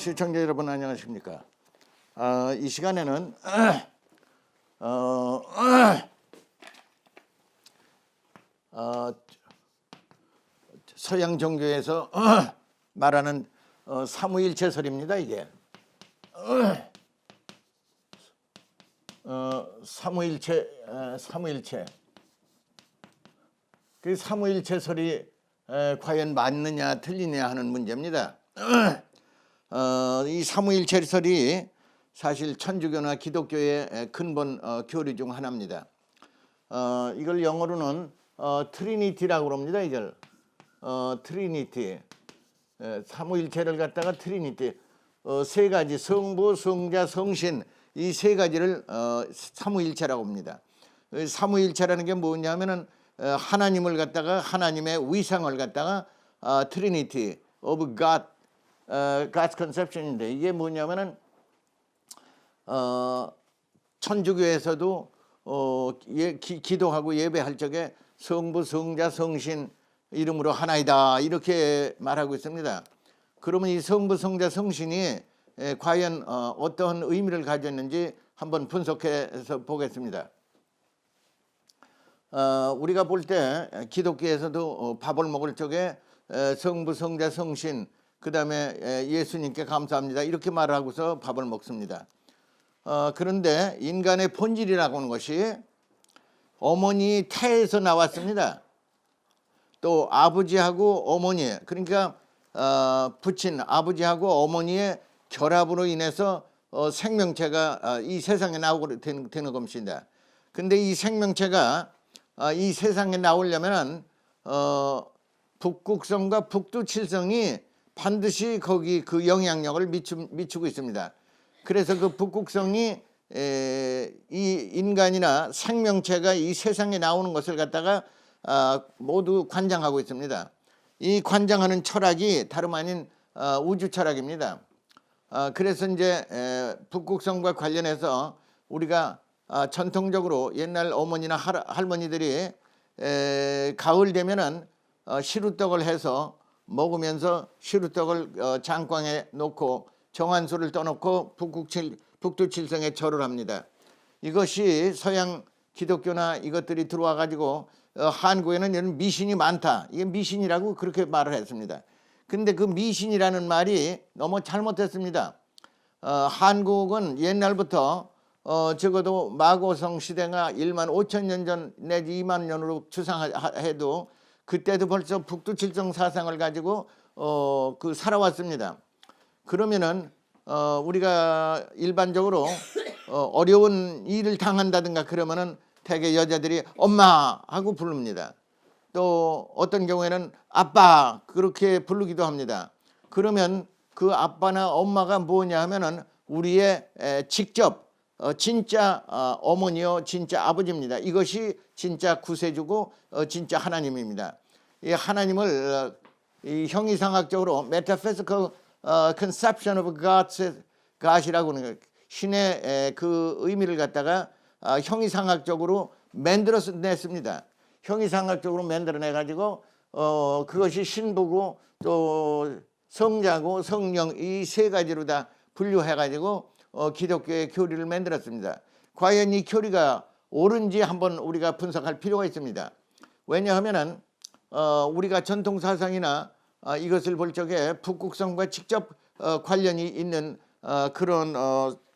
시청자 여러분 안녕하십니까? 이 시간에는 서양 종교에서 말하는 삼위일체설입니다. 이게 삼위일체. 그 삼위일체설이 과연 맞느냐 틀리냐 하는 문제입니다. 이 삼위일체설이 사실 천주교나 기독교의 근본 교리 중 하나입니다. 이걸 영어로는 트리니티라고 합니다. 이걸 트리니티, 삼위일체를 갖다가 트리니티, 세 가지 성부, 성자, 성신 이 세 가지를 삼위일체라고 합니다. 삼위일체라는 게 뭐냐면은 하나님을 갖다가 하나님의 위상을 갖다가 트리니티 of God, God's conception인데 이게 뭐냐면은 천주교에서도 기도하고 예배할 적에 성부, 성자, 성신 이름으로 하나이다 이렇게 말하고 있습니다. 그러면 이 성부, 성자, 성신이 과연 어떤 의미를 가졌는지 한번 분석해서 보겠습니다. 우리가 볼 때 기독교에서도 밥을 먹을 적에 성부, 성자, 성신 그 다음에 예수님께 감사합니다 이렇게 말을 하고서 밥을 먹습니다. 그런데 인간의 본질이라고 하는 것이 어머니 태에서 나왔습니다. 또 아버지하고 어머니 그러니까 부친 아버지하고 어머니의 결합으로 인해서 생명체가 이 세상에 나오게 되는 것입니다. 근데 이 생명체가 이 세상에 나오려면 북극성과 북두칠성이 반드시 거기 그 영향력을 미치고 있습니다. 그래서 그 북극성이 이 인간이나 생명체가 이 세상에 나오는 것을 갖다가 모두 관장하고 있습니다. 이 관장하는 철학이 다름 아닌 우주 철학입니다. 그래서 이제 북극성과 관련해서 우리가 전통적으로 옛날 어머니나 할머니들이 가을 되면은 시루떡을 해서 먹으면서 시루떡을 장광에 놓고 정한수를 떠놓고 북두칠성에 절을 합니다. 이것이 서양 기독교나 이것들이 들어와 가지고 한국에는 이런 미신이 많다. 이게 미신이라고 그렇게 말을 했습니다. 근데 그 미신이라는 말이 너무 잘못됐습니다. 한국은 옛날부터 적어도 마고성 시대가 1만 5천 년 전 내지 2만 년으로 추상해도 그때도 벌써 북두칠성 사상을 가지고 그 살아왔습니다. 그러면은 우리가 일반적으로 어려운 일을 당한다든가 그러면은 대개 여자들이 엄마 하고 부릅니다. 또 어떤 경우에는 아빠 그렇게 부르기도 합니다. 그러면 그 아빠나 엄마가 뭐냐 하면은 우리의 직접 진짜 어머니요 진짜 아버지입니다. 이것이 진짜 구세주고 진짜 하나님입니다. 이 하나님을 이 형이상학적으로 metaphysical conception of God이라고 하는 거예요. 신의 그 의미를 갖다가 형이상학적으로 만들어냈습니다. 형이상학적으로 만들어내 가지고 그것이 신부고 또 성자고 성령 이 세 가지로 다 분류해 가지고 기독교의 교리를 만들었습니다. 과연 이 교리가 옳은지 한번 우리가 분석할 필요가 있습니다. 왜냐하면은 우리가 전통 사상이나 이것을 볼 적에 북극성과 직접 관련이 있는 그런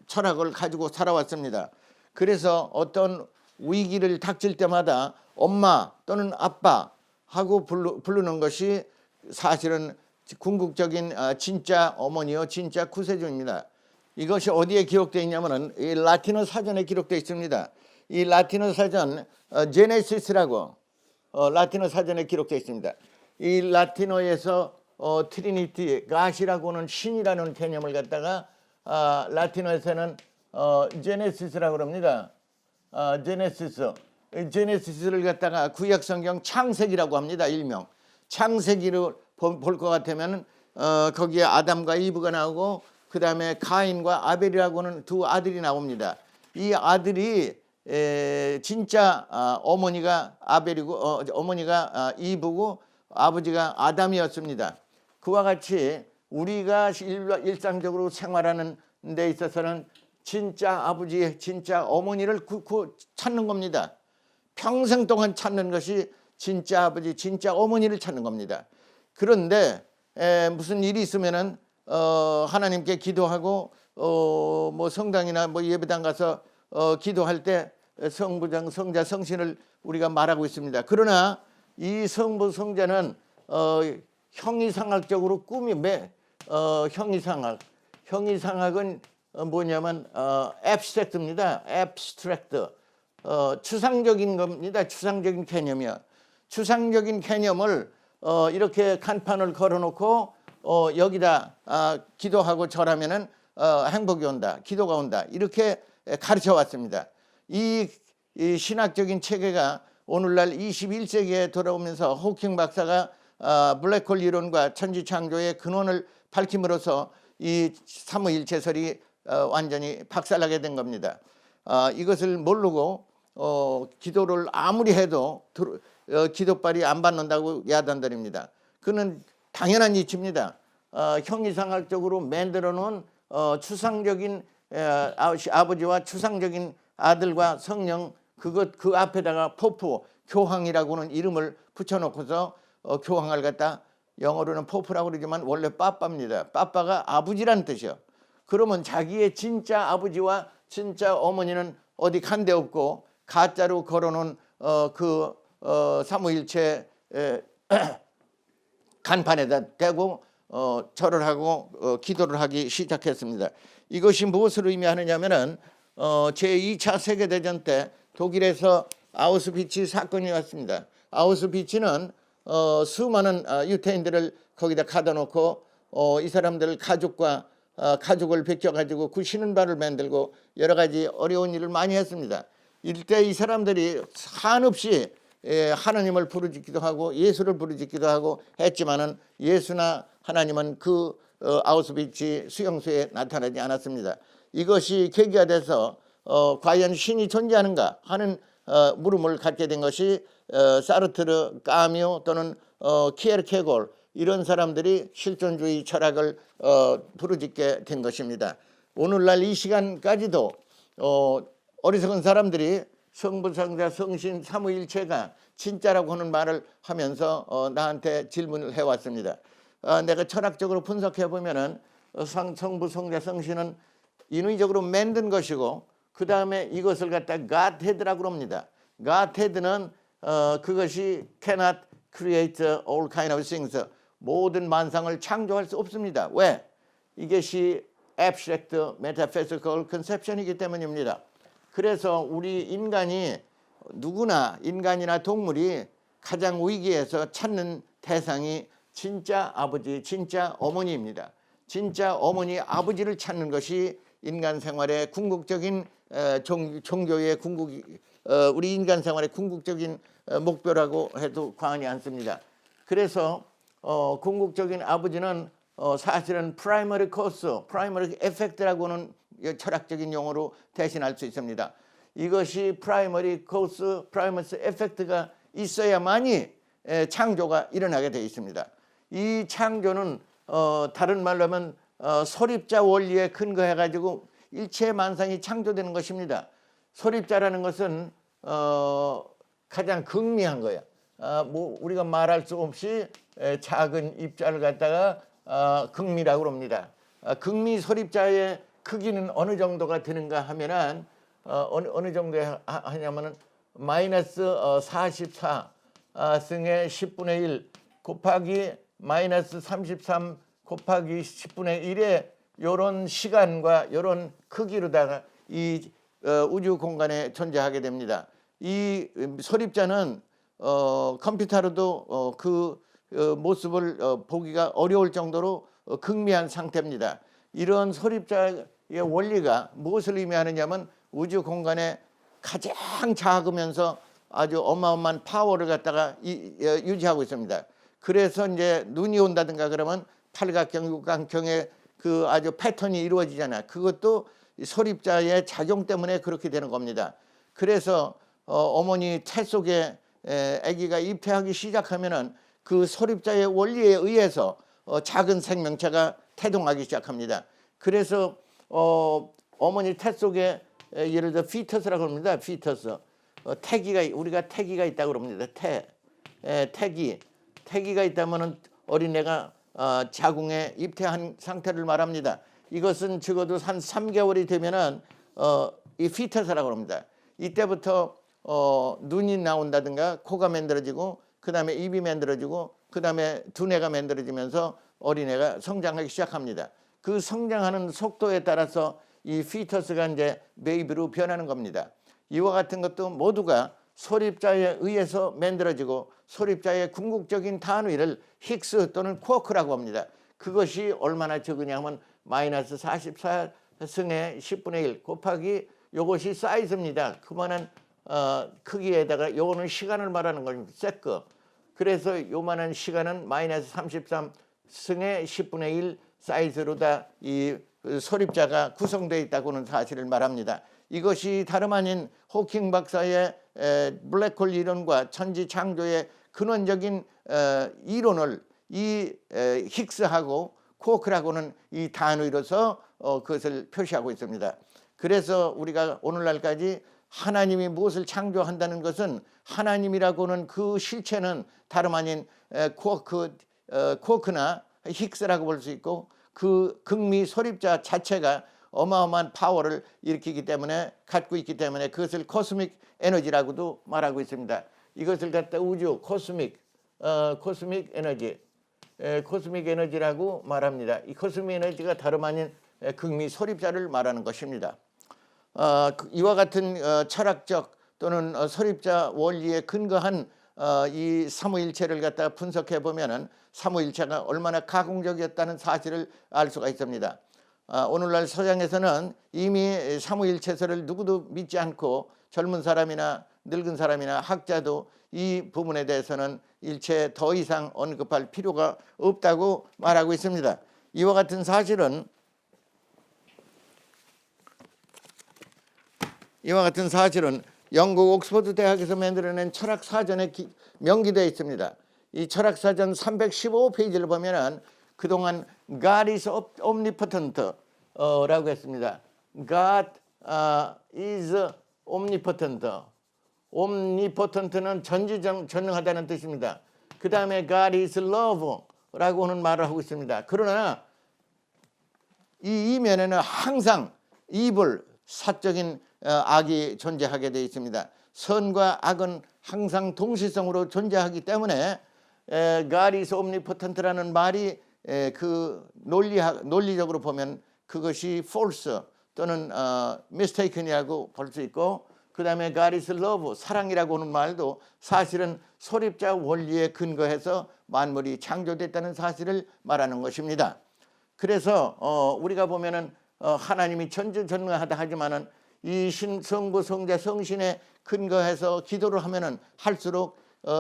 철학을 가지고 살아왔습니다. 그래서 어떤 위기를 닥칠 때마다 엄마 또는 아빠 하고 부르는 것이 사실은 궁극적인 진짜 어머니요 진짜 구세주입니다. 이것이 어디에 기록되어 있냐면은 이 라틴어 사전에 기록되어 있습니다. 이 라틴어 사전 제네시스라고 라틴어 사전에 기록되어 있습니다. 이 라틴어에서 트리니티 가시라고는 신이라는 개념을 갖다가 라틴어에서는 제네시스라고 합니다. 제네시스를 갖다가 구약 성경 창세기라고 합니다. 일명 창세기를 볼 것 같으면 거기에 아담과 이브가 나오고 그 다음에 가인과 아벨이라고는 두 아들이 나옵니다. 이 아들이 진짜 어머니가 아벨이고 어머니가 이브고 아버지가 아담이었습니다. 그와 같이 우리가 일상적으로 생활하는 데 있어서는 진짜 아버지, 진짜 어머니를 찾는 겁니다. 평생 동안 찾는 것이 진짜 아버지, 진짜 어머니를 찾는 겁니다. 그런데 무슨 일이 있으면은 하나님께 기도하고 뭐 성당이나 뭐 예배당 가서 기도할 때 성부장, 성자, 성신을 우리가 말하고 있습니다. 그러나 이 성부, 성자는 형이상학적으로 형이상학은 뭐냐면 abstract입니다. abstract. 추상적인 겁니다. 추상적인 개념이야. 추상적인 개념을 이렇게 간판을 걸어놓고 여기다 기도하고 절하면은 행복이 온다, 기도가 온다, 이렇게 가르쳐 왔습니다. 이 신학적인 체계가 오늘날 21세기에 돌아오면서 호킹 박사가 블랙홀 이론과 천지창조의 근원을 밝힘으로써 이 삼위일체설이 완전히 박살나게 된 겁니다. 이것을 모르고 기도를 아무리 해도 기도빨이 안 받는다고 야단들입니다. 그는 당연한 이치입니다. 형이상학적으로 만들어 놓은 추상적인 아버지와 추상적인 아들과 성령, 그 앞에다가 포프, 교황이라고는 이름을 붙여놓고서 교황을 갖다 영어로는 포프라고 그러지만 원래 빠빠입니다. 빠빠가 아버지란 뜻이요. 그러면 자기의 진짜 아버지와 진짜 어머니는 어디 간데 없고 가짜로 걸어놓은 삼위일체 간판에다 대고 절을 하고 기도를 하기 시작했습니다. 이것이 무엇을 의미하느냐면은 제2차 세계대전 때 독일에서 아우슈비츠 사건이 왔습니다. 아우슈비츠는 수많은 유태인들을 거기다 가둬 놓고 이 사람들 가족을 베껴가지고 구시는 발을 만들고 여러 가지 어려운 일을 많이 했습니다. 이때 이 사람들이 한없이 하나님을 부르짖기도 하고 예수를 부르짖기도 하고 했지만은 예수나 하나님은 그 아우슈비츠 수용소에 나타나지 않았습니다. 이것이 계기가 돼서 과연 신이 존재하는가 하는 물음을 갖게 된 것이 사르트르, 까뮤 또는 키에르케골 이런 사람들이 실존주의 철학을 부르짖게 된 것입니다. 오늘날 이 시간까지도 어리석은 사람들이 성부, 성자, 성신, 삼위일체가 진짜라고 하는 말을 하면서 나한테 질문을 해왔습니다. 내가 철학적으로 분석해 보면은 성부, 성자, 성신은 인위적으로 만든 것이고 그 다음에 이것을 갖다 Godhead라고 합니다. Godhead는 그것이 cannot create all kind of things. 모든 만상을 창조할 수 없습니다. 왜? 이것이 abstract metaphysical conception이기 때문입니다. 그래서 우리 인간이 누구나 인간이나 동물이 가장 위기에서 찾는 대상이 진짜 아버지, 진짜 어머니입니다. 진짜 어머니, 아버지를 찾는 것이 인간 생활의 궁극적인 종교의 우리 인간 생활의 궁극적인 목표라고 해도 과언이 않습니다. 그래서 궁극적인 아버지는 사실은 primary cause, primary effect라고는 철학적인 용어로 대신할 수 있습니다. 이것이 primary cause, primary effect가 있어야만이 창조가 일어나게 되어 있습니다. 이 창조는 다른 말로 하면 소립자 원리에 근거해 가지고 일체 만상이 창조되는 것입니다. 소립자라는 것은 가장 극미한 거야. 뭐 우리가 말할 수 없이 작은 입자를 갖다가 극미라고 합니다. 극미 소립자의 크기는 어느 정도가 되는가 하면은 어느 정도에 하냐면은 마이너스 44 승의 10분의 1 곱하기 마이너스 33 곱하기 10분의 1의 이런 시간과 이런 크기로다가 이 우주 공간에 존재하게 됩니다. 이 소립자는 컴퓨터로도 그 모습을 보기가 어려울 정도로 극미한 상태입니다. 이런 소립자의 원리가 무엇을 의미하느냐면 우주 공간에 가장 작으면서 아주 어마어마한 파워를 갖다가 유지하고 있습니다. 그래서 이제 눈이 온다든가 그러면 팔각형, 육각형의 그 아주 패턴이 이루어지잖아요. 그것도 소립자의 작용 때문에 그렇게 되는 겁니다. 그래서 어머니 태 속에 아기가 입퇴하기 시작하면은 그 소립자의 원리에 의해서 작은 생명체가 태동하기 시작합니다. 그래서 어머니 태 속에 예를 들어 피터스라고 합니다. 피터스. 태기가 우리가 태기가 있다고 그럽니다. 태기가 있다면은 어린애가 자궁에 입퇴한 상태를 말합니다. 이것은 적어도 한 3개월이 되면은 이 피터스라고 합니다. 이때부터 눈이 나온다든가 코가 만들어지고 그다음에 입이 만들어지고 그다음에 두뇌가 만들어지면서 어린애가 성장하기 시작합니다. 그 성장하는 속도에 따라서 이 피터스가 이제 베이비로 변하는 겁니다. 이와 같은 것도 모두가 소립자에 의해서 만들어지고 소립자의 궁극적인 단위를 힉스 또는 쿼크라고 합니다. 그것이 얼마나 적으냐 하면 마이너스 44승의 10분의 1 곱하기 요것이 사이즈입니다. 그만한 크기에다가 요거는 시간을 말하는 겁니다. 세크. 그래서 요만한 시간은 마이너스 33승의 10분의 1 사이즈로 다 이 소립자가 구성되어 있다고는 사실을 말합니다. 이것이 다름 아닌 호킹 박사의 블랙홀 이론과 천지 창조의 근원적인 이론을 이 힉스하고 쿼크라고는 이 단위로서 그것을 표시하고 있습니다. 그래서 우리가 오늘날까지 하나님이 무엇을 창조한다는 것은 하나님이라고는 그 실체는 다름 아닌 쿼크나 힉스라고 볼 수 있고 그 극미 소립자 자체가 어마어마한 파워를 일으키기 때문에 갖고 있기 때문에 그것을 코스믹 에너지라고도 말하고 있습니다. 이것을 갖다 우주 코스믹 에너지 코스믹 에너지라고 말합니다. 이 코스믹 에너지가 다름 아닌 극미 소립자를 말하는 것입니다. 이와 같은 철학적 또는 소립자 원리에 근거한 이 삼위일체를 갖다가 분석해 보면은 삼위일체가 얼마나 가공적이었다는 사실을 알 수가 있습니다. 오늘날 서양에서는 이미 삼위일체설을 누구도 믿지 않고 젊은 사람이나 늙은 사람이나 학자도 이 부분에 대해서는 일체 더 이상 언급할 필요가 없다고 말하고 있습니다. 이와 같은 사실은 영국 옥스퍼드 대학에서 만들어낸 철학사전에 명기되어 있습니다. 이 철학사전 315페이지를 보면은 그동안 God is omnipotent 라고 했습니다. God is omnipotent. omnipotent는 전지전능하다는 뜻입니다. 그 다음에 God is love 라고 하는 말을 하고 있습니다. 그러나 이 이면에는 항상 evil, 사적인 악이 존재하게 되어 있습니다. 선과 악은 항상 동시성으로 존재하기 때문에 God is omnipotent라는 말이 그 논리적으로 보면 그것이 false 또는 mistaken이라고 볼 수 있고 그 다음에 God is love, 사랑이라고 하는 말도 사실은 소립자 원리에 근거해서 만물이 창조됐다는 사실을 말하는 것입니다. 그래서 우리가 보면은 하나님이 전지전능하다 하지만은 이 성부, 성자, 성신에 근거해서 기도를 하면은 할수록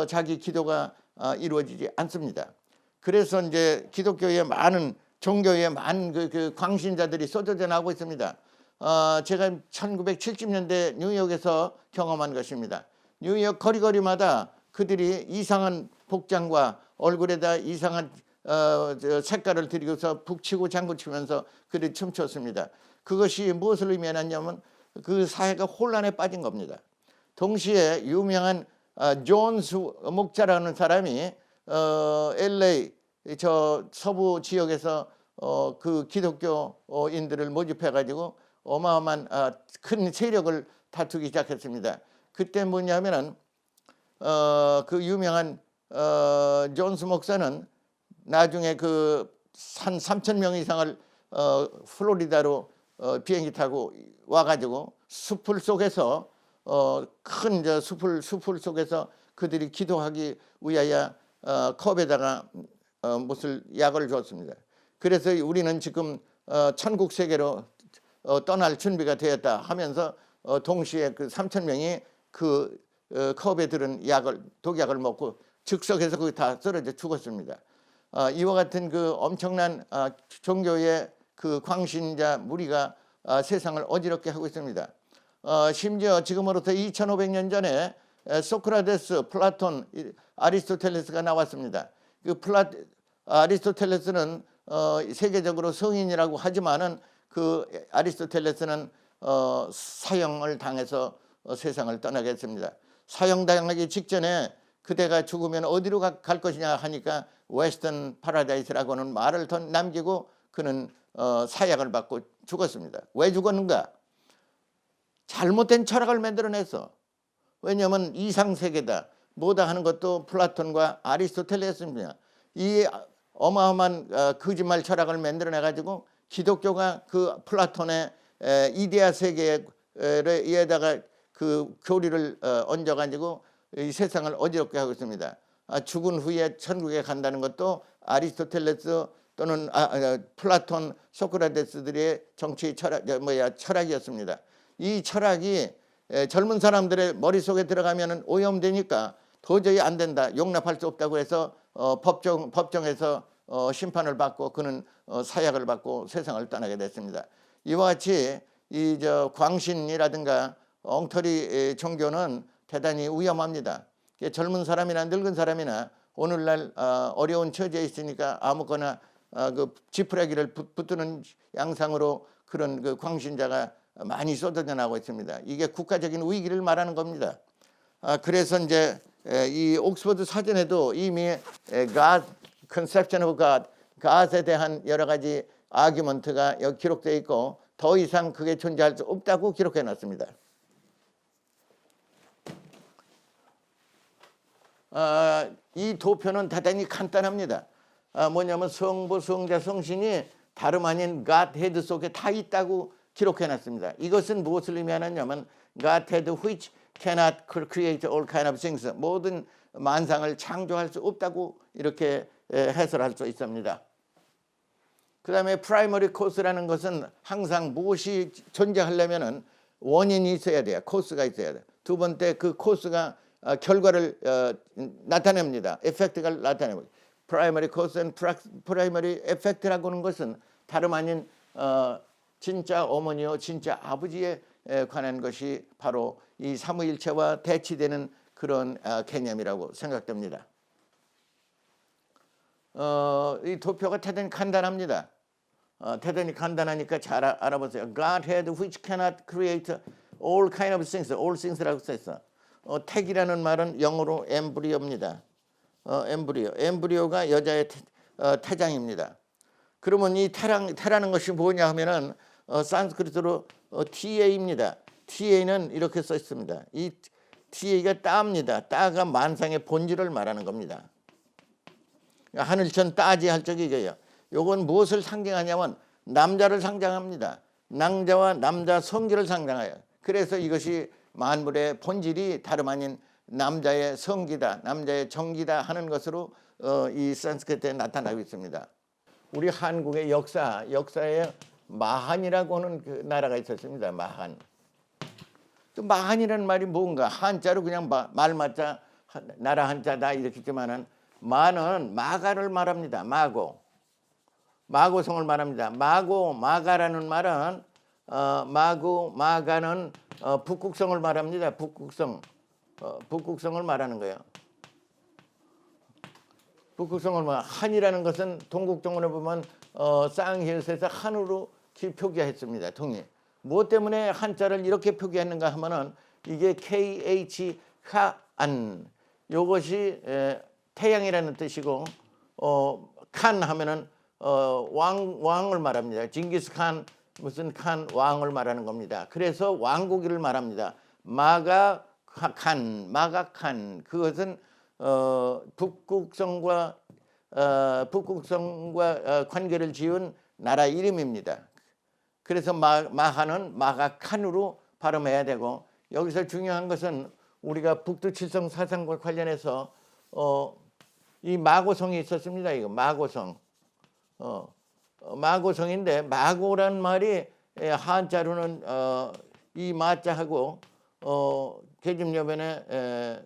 자기 기도가 이루어지지 않습니다. 그래서 이제 기독교의 많은 종교의 많은 그 광신자들이 쏟아져 나오고 있습니다. 제가 1970년대 뉴욕에서 경험한 것입니다. 뉴욕 거리마다 그들이 이상한 복장과 얼굴에다 이상한 색깔을 들이고서 북치고 장구치면서 그들이 춤췄습니다. 그것이 무엇을 의미하냐면 그 사회가 혼란에 빠진 겁니다. 동시에 유명한 존스 목자라는 사람이 LA 저 서부 지역에서 그 기독교인들을 모집해 가지고 어마어마한 큰 세력을 다투기 시작했습니다. 그때 뭐냐면은 그 유명한 존스 목사는 나중에 그 한 3,000명 이상을 플로리다로 비행기 타고 와가지고 숲을 속에서 큰 숲을 속에서 그들이 기도하기 위하여 컵에다가 무슨 약을 줬습니다. 그래서 우리는 지금 천국 세계로 떠날 준비가 되었다 하면서 동시에 그 3,000명이 그 컵에 들은 독약을 먹고 즉석에서 거기 다 쓰러져 죽었습니다. 이와 같은 그 엄청난 종교의 그 광신자 무리가 세상을 어지럽게 하고 있습니다. 심지어 지금으로부터 2,500년 전에 소크라테스, 플라톤, 아리스토텔레스가 나왔습니다. 그 아리스토텔레스는 세계적으로 성인이라고 하지만은 그 아리스토텔레스는 사형을 당해서 세상을 떠나게 했습니다. 사형당하기 직전에 그대가 죽으면 어디로 갈 것이냐 하니까 웨스턴 파라다이스라고는 말을 더 남기고 그는 사약을 받고 죽었습니다. 왜 죽었는가? 잘못된 철학을 만들어내서. 왜냐하면 이상세계다 뭐다 하는 것도 플라톤과 아리스토텔레스입니다. 이 어마어마한 거짓말 철학을 만들어내 가지고 기독교가 그 플라톤의 이데아 세계에다가 그 교리를 얹어 가지고 이 세상을 어지럽게 하고 있습니다. 죽은 후에 천국에 간다는 것도 아리스토텔레스 또는 플라톤, 소크라테스들의 정치 철학이었습니다. 이 철학이 젊은 사람들의 머릿속에 들어가면 오염되니까 도저히 안 된다, 용납할 수 없다고 해서 법정에서 심판을 받고 그는 사약을 받고 세상을 떠나게 됐습니다. 이와 같이 이 광신이라든가 엉터리 종교는 대단히 위험합니다. 젊은 사람이나 늙은 사람이나 오늘날 어려운 처지에 있으니까 아무거나 그 지푸라기를 붙드는 양상으로 그런 그 광신자가 많이 쏟아져 나오고 있습니다. 이게 국가적인 위기를 말하는 겁니다. 그래서 이제 이 옥스퍼드 사전에도 이미 God, Conception of God, God에 대한 여러 가지 아규먼트가 여기 기록되어 있고 더 이상 그게 존재할 수 없다고 기록해 놨습니다. 이 도표는 대단히 간단합니다. 뭐냐면 성부, 성자, 성신이 다름 아닌 Godhead 속에 다 있다고 기록해 놨습니다. 이것은 무엇을 의미하느냐면 Godhead which cannot create all kind of things, 모든 만상을 창조할 수 없다고 이렇게 해설할 수 있습니다. 그 다음에 프라이머리 코스라는 것은 항상 무엇이 존재하려면 원인이 있어야 돼요. 코스가 있어야 돼요. 두 번째 그 코스가 결과를 나타냅니다. 에펙트가 나타냅니다. 프라이머리 코스 앤 프라이머리 에펙트라고 하는 것은 다름 아닌 진짜 어머니요 진짜 아버지에 관한 것이 바로 이 삼위일체와 대치되는 그런 개념이라고 생각됩니다. 이 도표가 대단히 간단합니다. 대단히 간단하니까 잘 알아보세요. Godhead which cannot create all kind of things, all things라고 써있어. 택이라는 말은 영어로 엠브리오입니다. 엠브리오가 여자의 태장입니다. 그러면 이 태라는 것이 뭐냐 하면은 산스크리트로 TA입니다. TA는 이렇게 써 있습니다. 이 TA가 따입니다. 따가 만상의 본질을 말하는 겁니다. 하늘천 따지 할 적이 이거예요. 요건 무엇을 상징하냐면 남자를 상징합니다. 낭자와 남자 성질을 상징해요. 그래서 이것이 만물의 본질이 다름 아닌 남자의 성기다, 남자의 정기다 하는 것으로 이 산스크리트에 나타나고 있습니다. 우리 한국의 역사에 마한이라고 하는 그 나라가 있었습니다. 마한. 또 마한이라는 말이 뭔가 한자로 그냥 말 맞자 나라 한자다 이렇게 있지만은 마는 마가를 말합니다. 마고성을 말합니다. 마가라는 말은 마가는 북극성을 말합니다. 북극성을 말하는 거예요. 북극성을 한이라는 것은 동국정원에 보면 쌍히읗에서 한으로 표기했습니다. 통일. 무엇 때문에 한자를 이렇게 표기했는가 하면은 이게 KH 한 이것이 태양이라는 뜻이고 칸 하면은 왕을 말합니다. 징기스칸 무슨 칸 왕을 말하는 겁니다. 그래서 왕고기를 말합니다. 마가칸 그것은 북극성과 관계를 지은 나라 이름입니다. 그래서 마하는 마가칸으로 발음해야 되고 여기서 중요한 것은 우리가 북두칠성 사상과 관련해서 이 마고성이 있었습니다. 이거 마고성. 마고성인데 마고란 말이 한자로는 이 마자하고 계집여변에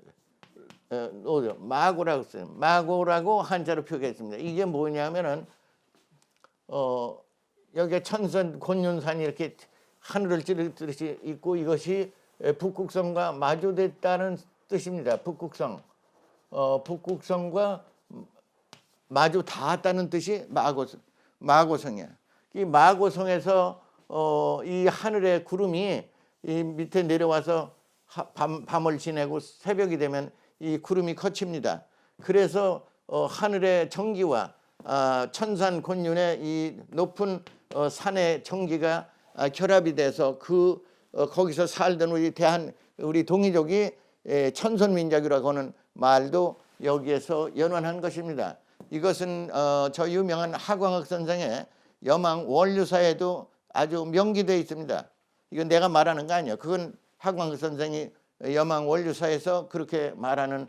마고라고 써요. 마고라고 한자로 표기했습니다. 이게 뭐냐면은 여기에 천선 곤륜산이 이렇게 하늘을 찌르듯이 있고 이것이 북극성과 마주됐다는 뜻입니다. 북극성과 마주 닿았다는 뜻이 마고성이야. 이 마고성에서 이 하늘의 구름이 이 밑에 내려와서 밤을 지내고 새벽이 되면 이 구름이 거칩니다. 그래서 하늘의 전기와 천산 곤륜의 이 높은 산의 전기가 결합이 돼서 거기서 살던 우리 동이족이 천손민족이라고 하는 말도 여기에서 연원한 것입니다. 이것은 저 유명한 하광학 선생의 여망 원류사에도 아주 명기되어 있습니다. 이건 내가 말하는 거 아니에요. 그건 하광학 선생이 여망 원류사에서 그렇게 말하는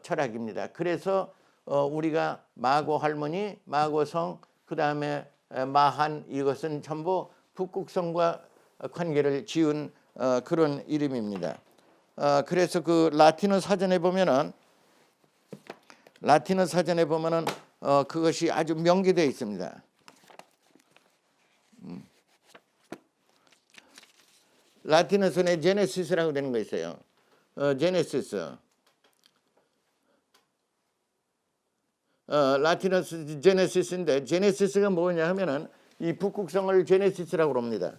철학입니다. 그래서 우리가 마고 할머니, 마고성, 그 다음에 마한, 이것은 전부 북극성과 관계를 지은 그런 이름입니다. 그래서 그 라틴어 사전에 보면은 그것이 아주 명기되어 있습니다. 라틴어 손에 제네시스라고 되는 거 있어요. 제네시스. 라틴어 제네시스인데, 제네시스가 뭐냐 하면은 이 북극성을 제네시스라고 합니다.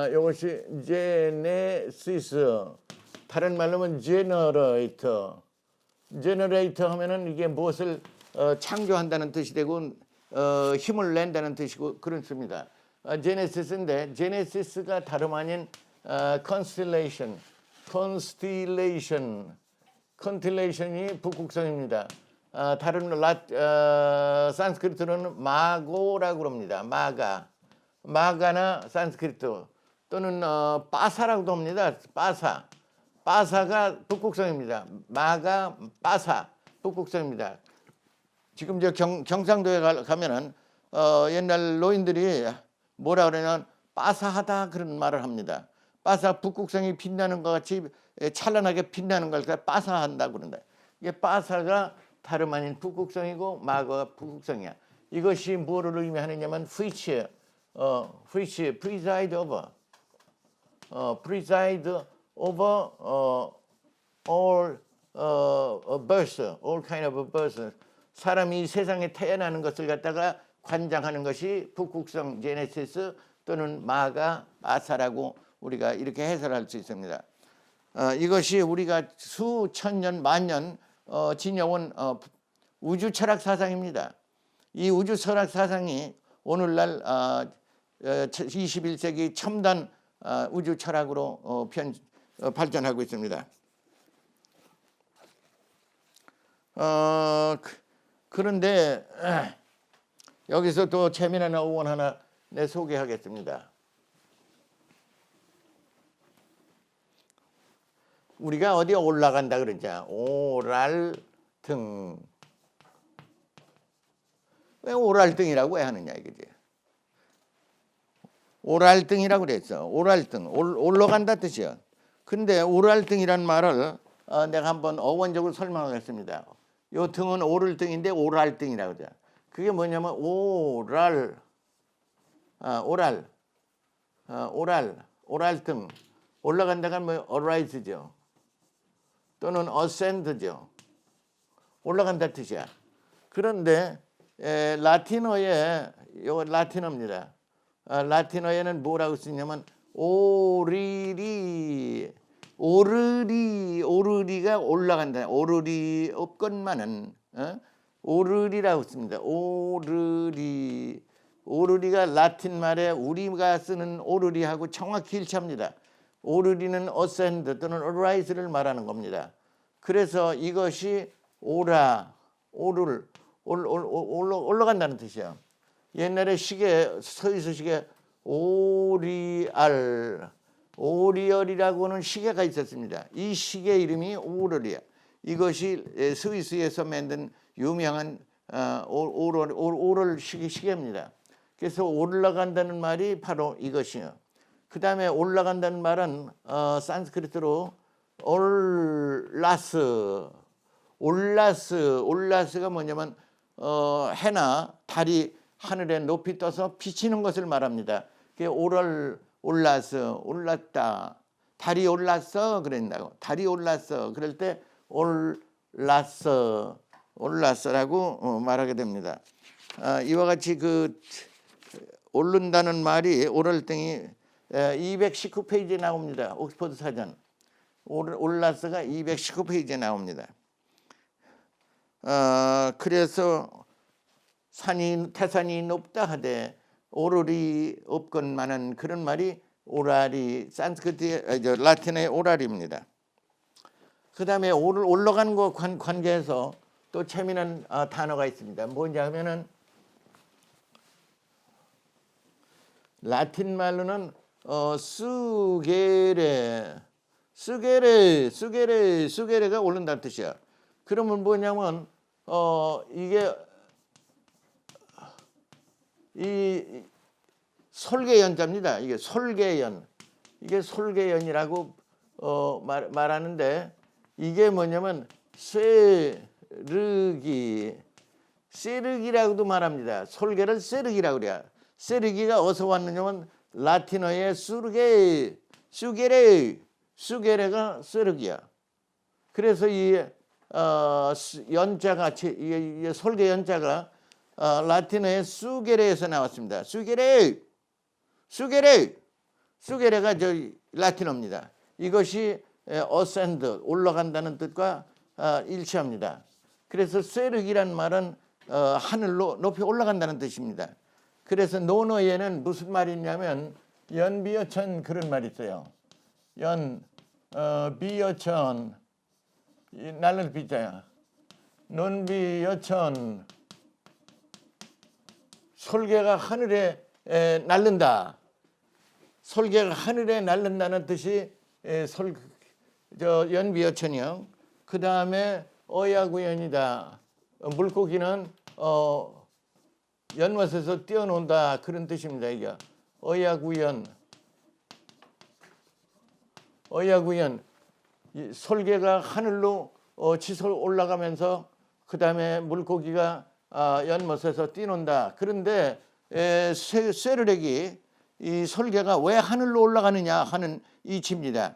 이것이 제네시스, 다른 말로 하면 제너레이터. 제너레이터 하면은 이게 무엇을 창조한다는 뜻이 되고 힘을 낸다는 뜻이고 그렇습니다. 제네시스인데, 제네시스가 다름 아닌 컨스텔레이션이 북극성입니다. 다른 산스크리트로는 마고라고 합니다. 마가나 산스크리트 또는 빠사라고도 합니다. 빠사가 북극성입니다. 마가, 빠사, 북극성입니다. 지금 저 경상도에 가면은 옛날 노인들이 뭐라 그러냐면 빠사하다 그런 말을 합니다. 빠사, 북극성이 빛나는 것 같이 찬란하게 빛나는 걸 빠사한다고 그런다. 이게 빠사가 다름 아닌 북극성이고 마가 북극성이야. 이것이 뭐를 의미하느냐면 which preside over all birth, all kind of birth. 사람이 세상에 태어나는 것을 갖다가 관장하는 것이 북극성 제네시스 또는 마가 마사라고 우리가 이렇게 해설할 수 있습니다. 이것이 우리가 수천 년, 만년 지녀온 우주 철학 사상입니다. 이 우주 철학 사상이 오늘날 21세기 첨단 우주 철학으로 발전하고 있습니다. 그런데 여기서 또 재미난 어원 하나 소개하겠습니다. 우리가 어디 올라간다 그러자 오랄등. 왜 오랄등이라고 왜 하느냐 이거지. 오랄등이라고 그랬어. 오랄등, 올라간다 뜻이야. 근데 오랄등이란 말을 내가 한번 어원적으로 설명하겠습니다. 요 등은 오를 등인데 오랄등이라고 그러죠. 그게 뭐냐면 오랄등. 올라간다가 뭐 어라이즈죠. 또는 어센드죠. 올라간다 뜻이야. 그런데 라틴어에 이거 라틴어입니다. 라틴어에는 뭐라고 쓰냐면 오르리가 올라간다. 오르리 없건만은 오르리라고 씁니다. 오르리가 라틴 말에 우리가 쓰는 오르리하고 정확히 일치합니다. 오르리는 어센드 또는 어라이즈를 말하는 겁니다. 그래서 이것이 올라간다는 뜻이야. 옛날에 서유서 시계 오리얼이라고는 시계가 있었습니다. 이 시계 이름이 오럴이야. 이것이 스위스에서 만든 유명한 오럴 시계입니다. 그래서 올라간다는 말이 바로 이것이요. 그 다음에 올라간다는 말은 산스크리트로 올라스가 뭐냐면 해나 달이 하늘에 높이 떠서 비치는 것을 말합니다. 그게 올랐다. 달이 올랐어 그랬다고. 달이 올랐어. 그럴 때 올랐어라고 말하게 됩니다. 이와 같이 그 오른다는 말이 오를 등이 219페이지에 나옵니다. 옥스퍼드 사전. 올라스가 219페이지에 나옵니다. 그래서 태산이 높다 하되 오르리 없건만한 그런 말이 오라리 산스크리트 라틴어의 오라리입니다. 그 다음에 올라가는 것과 관계해서 또 재미난 단어가 있습니다. 뭐냐 하면은 라틴 말로는 수게레가 오른다는 뜻이야. 그러면 뭐냐면 이게 이 솔개연자입니다. 이게 솔개연이라고 말하는데 이게 뭐냐면 세르기라고도 말합니다. 솔개를 세르기라고 그래요. 세르기가 어디서 왔느냐면 라틴어의 수게레가 세르기야. 그래서 이 연자가 이 솔개 연자가 라틴어의 수게레에서 나왔습니다. 수게레가 저 라틴어입니다. 이것이 어센드 올라간다는 뜻과 일치합니다. 그래서 세르기란 말은 하늘로 높이 올라간다는 뜻입니다. 그래서 논어에는 무슨 말이냐면 연비어천 그런 말이 있어요. 비어천 날를 비자야. 논비여천 솔개가 하늘에 날른다. 솔개가 하늘에 날른다는 뜻이 연비어천이요. 그 다음에 어야구연이다. 물고기는 연못에서 뛰어논다 그런 뜻입니다. 이게 어야구연. 솔개가 하늘로 치솟아 올라가면서 그 다음에 물고기가 연못에서 뛰논다. 그런데 쇠르렉이 이 솔개가 왜 하늘로 올라가느냐 하는 이치입니다.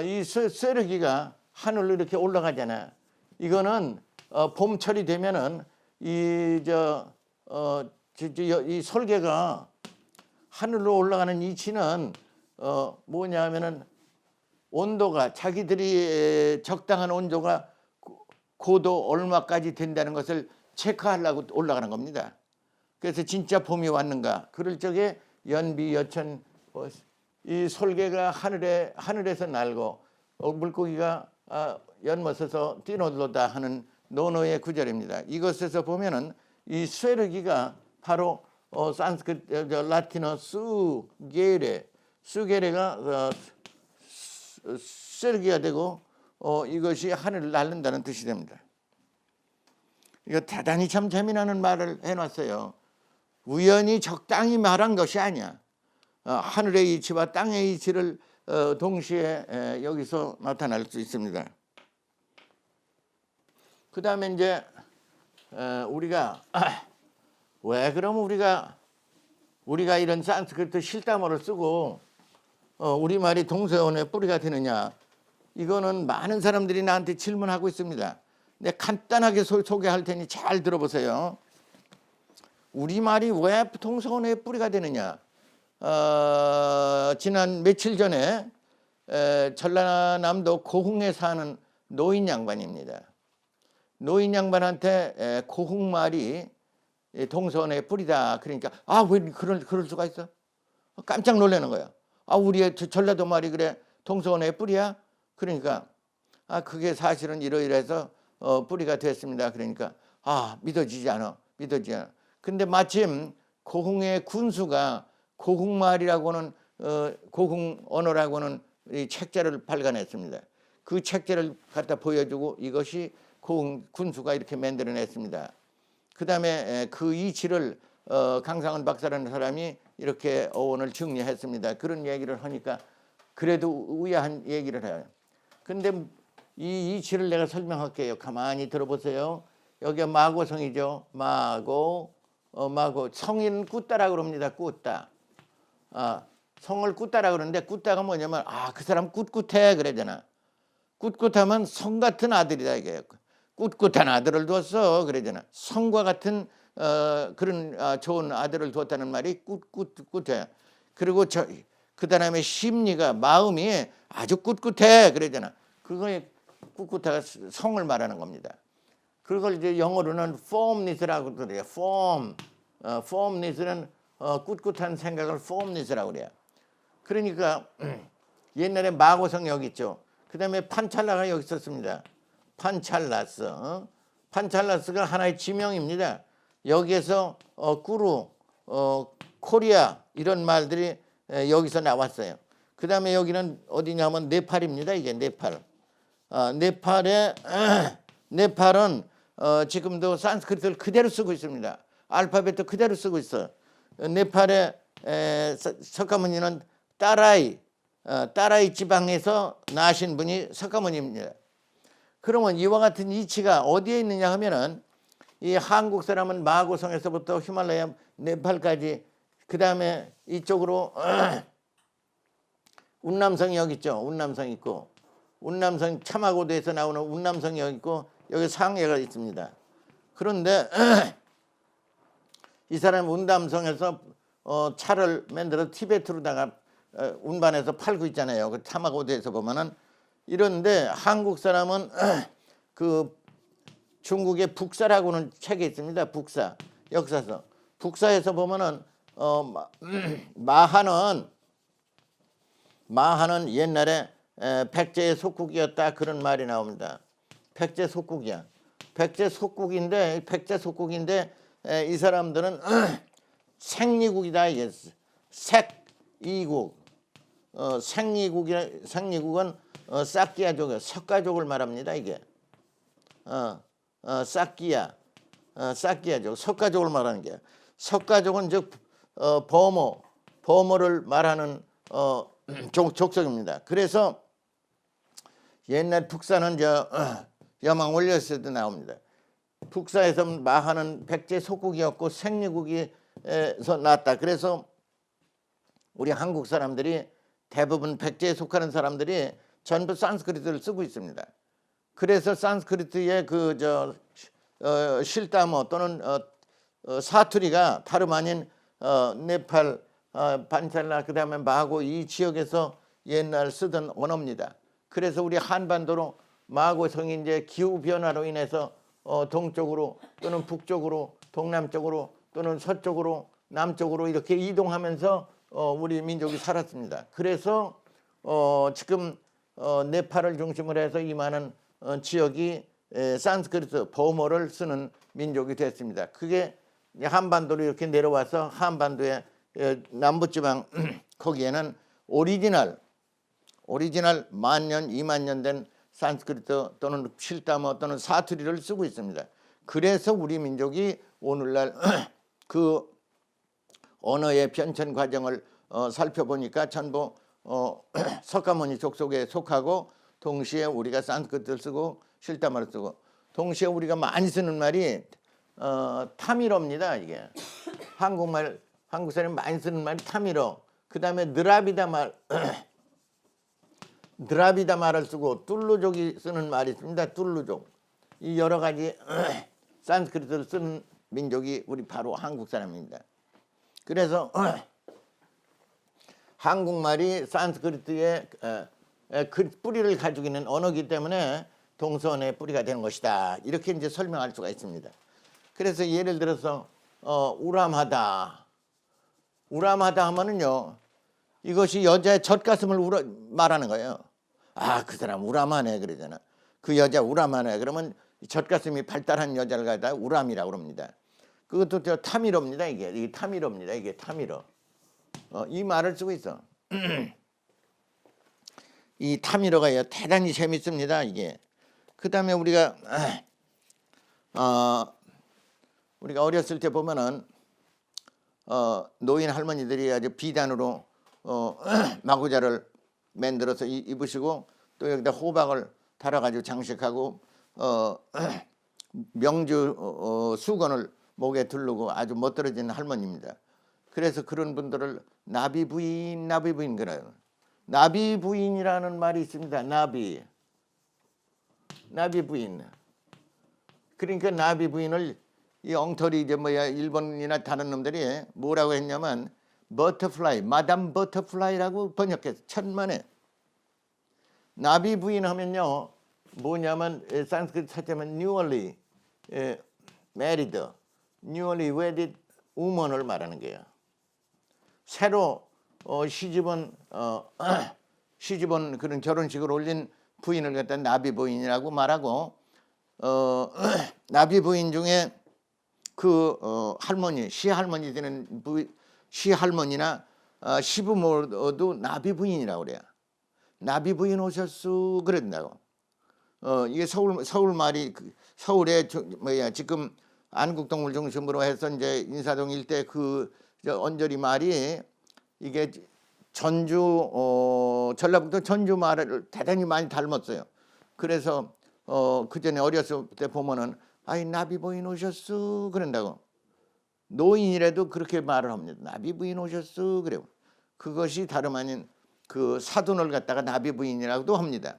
이 쇠르기가 하늘로 이렇게 올라가잖아. 이거는 봄철이 되면은 이 솔개가 하늘로 올라가는 이치는 뭐냐면은 온도가 자기들이 적당한 온도가 고도 얼마까지 된다는 것을 체크하려고 올라가는 겁니다. 그래서 진짜 봄이 왔는가 그럴 적에 연비여천 이 솔개가 하늘에서 날고 물고기가 연못에서 뛰놀러다 하는 논어의 구절입니다. 이것에서 보면은 이 쇠르기가 바로 산스크리트 라틴어 수게레가 쇠르기가 되고 이것이 하늘을 날른다는 뜻이 됩니다. 이거 대단히 참 재미나는 말을 해놨어요. 우연히 적당히 말한 것이 아니야. 하늘의 이치와 땅의 이치를 동시에 여기서 나타날 수 있습니다. 그 다음에 이제 우리가 왜 그럼 우리가 이런 산스크리트 실담어를 쓰고 우리말이 동서원의 뿌리가 되느냐. 이거는 많은 사람들이 나한테 질문하고 있습니다. 내가 간단하게 소개할 테니 잘 들어보세요. 우리말이 왜 동서원의 뿌리가 되느냐. 지난 며칠 전에 전라남도 고흥에 사는 노인 양반입니다. 노인 양반한테 고흥말이 동서원의 뿌리다. 그러니까 왜 그럴 수가 있어? 깜짝 놀라는 거야. 우리의 전라도 말이 그래 동서원의 뿌리야? 그러니까 그게 사실은 이러이러해서 뿌리가 됐습니다. 그러니까 믿어지지 않아. 근데 마침 고흥의 군수가 고흥말이라고는 고흥 언어라고는 이 책자를 발간했습니다. 그 책자를 갖다 보여주고 이것이 고흥 군수가 이렇게 만들어냈습니다. 그 다음에 그 이치를 강상은 박사라는 사람이 이렇게 어원을 정리했습니다. 그런 얘기를 하니까 그래도 의아한 얘기를 해요. 근데 이 이치를 내가 설명할게요. 가만히 들어보세요. 여기가 마고성이죠. 마고 성인 꾸따라고 그럽니다. 꾸따. 성을 꾸따라고 그러는데 꾸따가 뭐냐면 그 사람 꿋꿋해 그러잖아. 꿋꿋하면 성 같은 아들이다 이게. 꿋꿋한 아들을 뒀어 그러잖아. 성과 같은 그런 좋은 아들을 두었다는 말이 꿋꿋해요. 그리고 그 다음에 심리가 마음이 아주 꿋꿋해 그러잖아. 그거에 꿋꿋해가 성을 말하는 겁니다. 그걸 이제 영어로는 firmness라고 그래요. firmness는 꿋꿋한 생각을 firmness라고 그래요. 그러니까 옛날에 마고성 여기 있죠. 그 다음에 판찰라가 여기 있었습니다. 판찰라스. 판찰라스가 하나의 지명입니다. 여기에서 꾸루, 코리아 이런 말들이 여기서 나왔어요. 그 다음에 여기는 어디냐면 네팔입니다. 이게 네팔. 네팔은 지금도 산스크리트를 그대로 쓰고 있습니다. 알파벳도 그대로 쓰고 있어. 네팔의 석가모니는 따라이 지방에서 나신 분이 석가모니입니다. 그러면 이와 같은 이치가 어디에 있느냐 하면은 이 한국 사람은 마고성에서부터 히말라야 네팔까지 그 다음에 이쪽으로 운남성이 여기 있죠. 운남성 있고 운남성 참화고도에서 나오는 운남성이 여기 있고 여기 상해가 있습니다. 그런데 이 사람 운남성에서 차를 만들어 티베트로다가 운반해서 팔고 있잖아요. 그 참화고도에서 보면은 이런데 한국 사람은 그 중국의 북사라고는 책이 있습니다. 북사 역사서 북사에서 보면은 마하는 옛날에 백제의 속국이었다 그런 말이 나옵니다. 백제 속국이야. 백제 속국인데 이 사람들은 생리국이다 이게 색이국. 생리국은 싹기야족, 석가족을 말합니다. 이게 싹기야족, 석가족을 말하는 게 석가족은 즉 버모를 말하는 족속입니다. 그래서 옛날 북사는 여망원리에서도 나옵니다. 북사에서 마하는 백제 속국이었고 생리국에서 났다. 그래서 우리 한국 사람들이 대부분 백제에 속하는 사람들이 전부 산스크리트를 쓰고 있습니다. 그래서 산스크리트의 실다모 또는 사투리가 다름 아닌 네팔, 판찰라 그다음에 마고 이 지역에서 옛날 쓰던 언어입니다. 그래서 우리 한반도로 마고성이 이제 기후 변화로 인해서 동쪽으로 또는 북쪽으로 동남쪽으로 또는 서쪽으로 남쪽으로 이렇게 이동하면서 우리 민족이 살았습니다. 그래서 지금 네팔을 중심으로 해서 이 많은 지역이 산스크리트 버모를 쓰는 민족이 됐습니다. 그게 한반도로 이렇게 내려와서 한반도의 남부지방 거기에는 오리지널 10,000년, 20,000년 된 산스크리트 또는 실다모 또는 사투리를 쓰고 있습니다. 그래서 우리 민족이 오늘날 그 언어의 변천 과정을 살펴보니까 전부 석가모니 족속에 속하고 동시에 우리가 산스크리트를 쓰고 실다모를 쓰고 동시에 우리가 많이 쓰는 말이 타미로입니다. 이게 한국 사람이 많이 쓰는 말이 타미로. 그 다음에 느라비다 말을 쓰고 툴루족이 쓰는 말이 있습니다. 툴루족. 이 여러 가지 산스크리트를 쓰는 민족이 우리 바로 한국 사람입니다. 그래서 한국말이 산스크리트의 그 뿌리를 가지고 있는 언어이기 때문에 동서언의 뿌리가 되는 것이다. 이렇게 이제 설명할 수가 있습니다. 그래서 예를 들어서 우람하다 하면은요, 이것이 여자의 젖가슴을 말하는 거예요. 아, 그 사람 우람하네 그러잖아. 그 여자 우람하네. 그러면 젖가슴이 발달한 여자를 갖다 우람이라고 그럽니다. 그것도 타미로입니다. 이게 타미로입니다. 이게 타미로. 이 말을 쓰고 있어. 이 타미로가 대단히 재밌습니다. 이게. 그 다음에 우리가 어렸을 때 보면은 노인 할머니들이 아주 비단으로 마구자를 만들어서 입으시고 또 여기다 호박을 달아가지고 장식하고 명주 수건을 목에 두르고 아주 멋들어진 할머니입니다. 그래서 그런 분들을 나비부인 그래요. 나비부인이라는 말이 있습니다. 나비부인. 그러니까 나비부인을 이 엉터리 이제 뭐야 일본이나 다른 놈들이 뭐라고 했냐면 버터플라이, 마담 버터플라이라고 번역해서 천만에. 나비 부인 하면요 뭐냐면 산스크리트 찾자면 newly married, newly wedded woman을 말하는 거예요. 새로 시집온 그런 결혼식을 올린 부인을 갖다 나비 부인이라고 말하고 나비 부인 중에 그 할머니, 시할머니 되는 시할머니나 시부모도 나비 부인이라고 그래요. 나비 부인 오셨수 그런다고. 이게 서울 말이 서울에 뭐야 지금 안국동물 중심으로 해서 이제 인사동 일대 그 언저리 말이 이게 전라북도 전주 말을 대단히 많이 닮았어요. 그래서 그 전에 어렸을 때 보면은 아이 나비 부인 오셨수 그런다고. 노인이라도 그렇게 말을 합니다. 나비 부인 오셨수 그래요. 그것이 다름 아닌 그 사돈을 갖다가 나비 부인이라고도 합니다.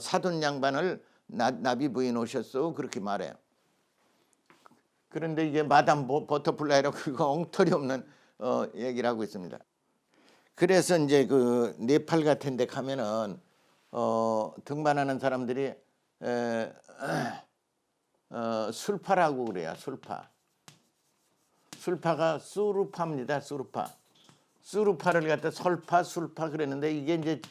사돈 양반을 나비 부인 오셨어 그렇게 말해요. 그런데 이게 마담 버터플라이라고 그거 엉터리 없는 얘기를 하고 있습니다. 그래서 이제 그 네팔 같은 데 가면은 등반하는 사람들이 술파라고 그래요. 술파가 수루파입니다. 수루파를 갖다 설파 술파 그랬는데 이게 이제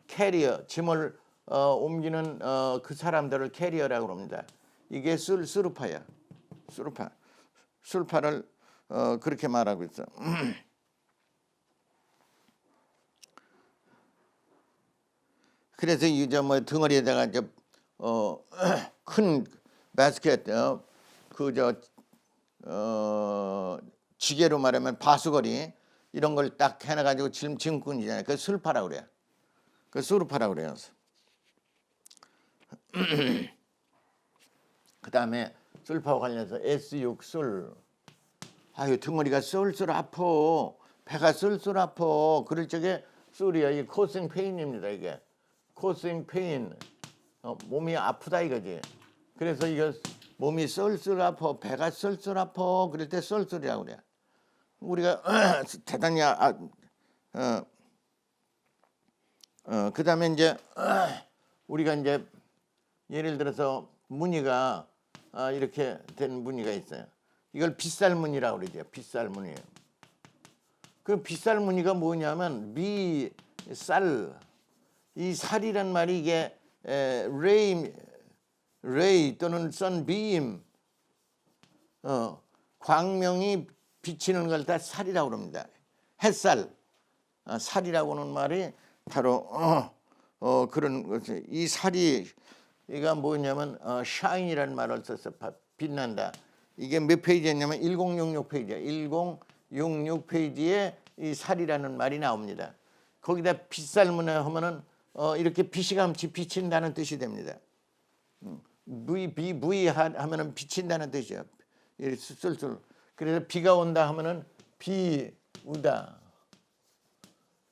캐리어 짐을 옮기는 그 사람들을 캐리어라고 합니다. 이게 수루파야. 술파를 그렇게 말하고 있어. 그래서 이제 뭐 등어리에다가 이제 큰 바스켓 지게로 말하면 바수거리 이런 걸 딱 해놔가지고 짐꾼이잖아요. 그 술파라고 그래요. 그 수루파라고 그래요. 그 다음에 술파와 관련해서 S6 술. 아유 등어리가 쏠쏠 아파. 배가 쏠쏠 아파. 그럴 적에 술이야. 이 코싱 페인입니다. 이게 코싱 페인. 몸이 아프다 이거지. 그래서 이거 몸이 쏠쏠 아파. 배가 쏠쏠 아파. 그럴 때 쏠쏠이라고 그래. 우리가 대단히 그 다음에 이제 우리가 이제 예를 들어서 무늬가 이렇게 된 무늬가 있어요. 이걸 빗살무늬라고 그러죠. 빗살무늬. 그 빗살무늬가 뭐냐면 쌀. 이 살이란 말이 이게 레이 또는 선빔 광명이 비치는 걸 다 살이라고 합니다. 햇살. 살이라고 하는 말이 바로 그런 것이 이 살이가 뭐냐면 샤인이라는 말을 써서 빛난다. 이게 몇 페이지였냐면 1066페이지야. 1066페이지에 이 살이라는 말이 나옵니다. 거기다 빗살무늬 하면은 이렇게 빛이감치 비친다는 뜻이 됩니다. V 하면은 비친다는 뜻이야. 쏠쏠. 그래서 비가 온다 하면은 비 우다.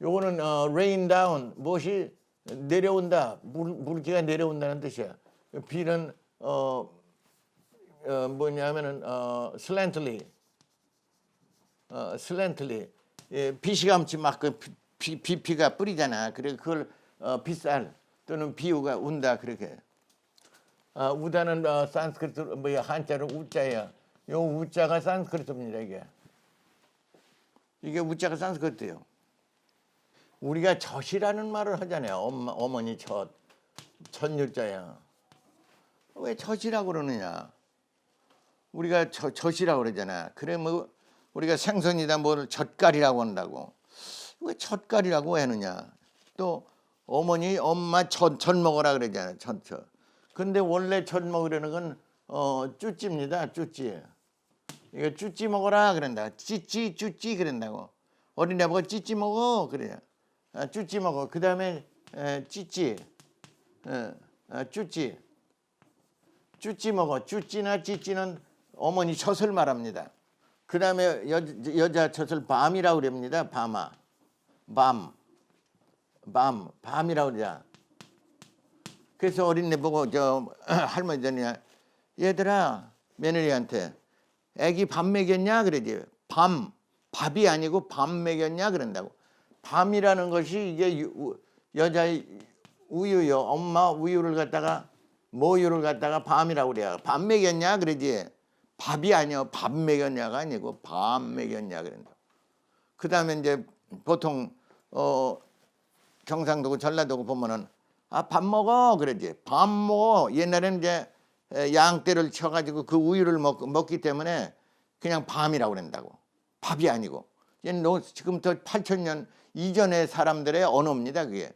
요거는 rain down 무엇이 내려온다. 물기가 내려온다는 뜻이야. 비는 뭐냐면은 slantingly 비시감치 막 그 비가 뿌리잖아. 그래 그걸 빗살 또는 비우가 운다 그렇게. 우다는 산스크리트 뭐야 한자로 우자야. 요 우자가 산스크리트입니다 이게. 이게 우자가 산스크리트예요. 우리가 젖이라는 말을 하잖아요. 어머니 젖유자야. 왜 젖이라고 그러느냐? 우리가 젖이라고 그러잖아. 그래 뭐 우리가 생선이다 뭘 젖갈이라고 한다고. 왜 젖갈이라고 하느냐? 또 어머니 엄마 젖 먹어라 그러잖아요. 젖. 근데 원래 젖 먹으려는 건 쭈찌입니다. 쭈찌. 이거 쭈찌 먹어라 그런다. 찌찌 그런다고. 어린애 보고 찌찌 먹어 그래요. 쭈찌 먹어. 그 다음에 찌찌. 쭈찌 먹어. 쭈찌나 찌찌는 어머니 젖을 말합니다. 그 다음에 여자 젖을 밤이라고 그럽니다. 밤이라고 그러자. 그래서 어린애 보고 할머니들이 얘들아 며느리한테 애기 밥 먹였냐 그러지. 밥이 아니고 밥 먹였냐 그런다고. 밤이라는 것이 이게 여자 우유요. 엄마 우유를 갖다가 모유를 갖다가 밤이라고 그래요. 밥 먹였냐 그러지. 밥이 아니요. 밥 먹였냐가 아니고 밥 먹였냐 그런다. 그다음에 이제 보통 경상도고 전라도고 보면은 밥 먹어 그러지. 밥 먹어. 옛날에는 이제 양떼를 쳐가지고 그 우유를 먹기 때문에 그냥 밤이라고 그런다고. 밥이 아니고. 지금부터 8,000년 이전의 사람들의 언어입니다. 그게.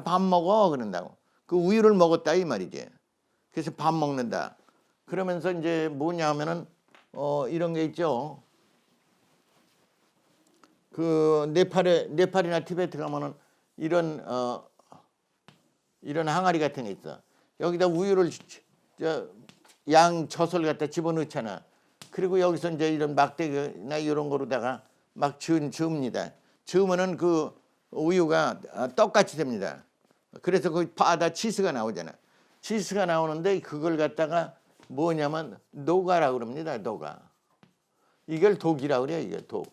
밥 먹어 그런다고. 그 우유를 먹었다 이 말이지. 그래서 밥 먹는다. 그러면서 이제 뭐냐 하면은 이런 게 있죠. 그 네팔이나 티베트 가면은 이런 항아리 같은 게 있어. 여기다 우유를 양 젖을 갖다 집어넣잖아. 그리고 여기서 이제 이런 막대기나 이런 거로다가 막 저읍니다. 저으면은 그 우유가 떡같이 됩니다. 그래서 그 바다 치즈가 나오잖아. 치즈가 나오는데 그걸 갖다가 뭐냐면 노가라고 그럽니다. 노가. 이걸 독이라고 그래요. 이게 독.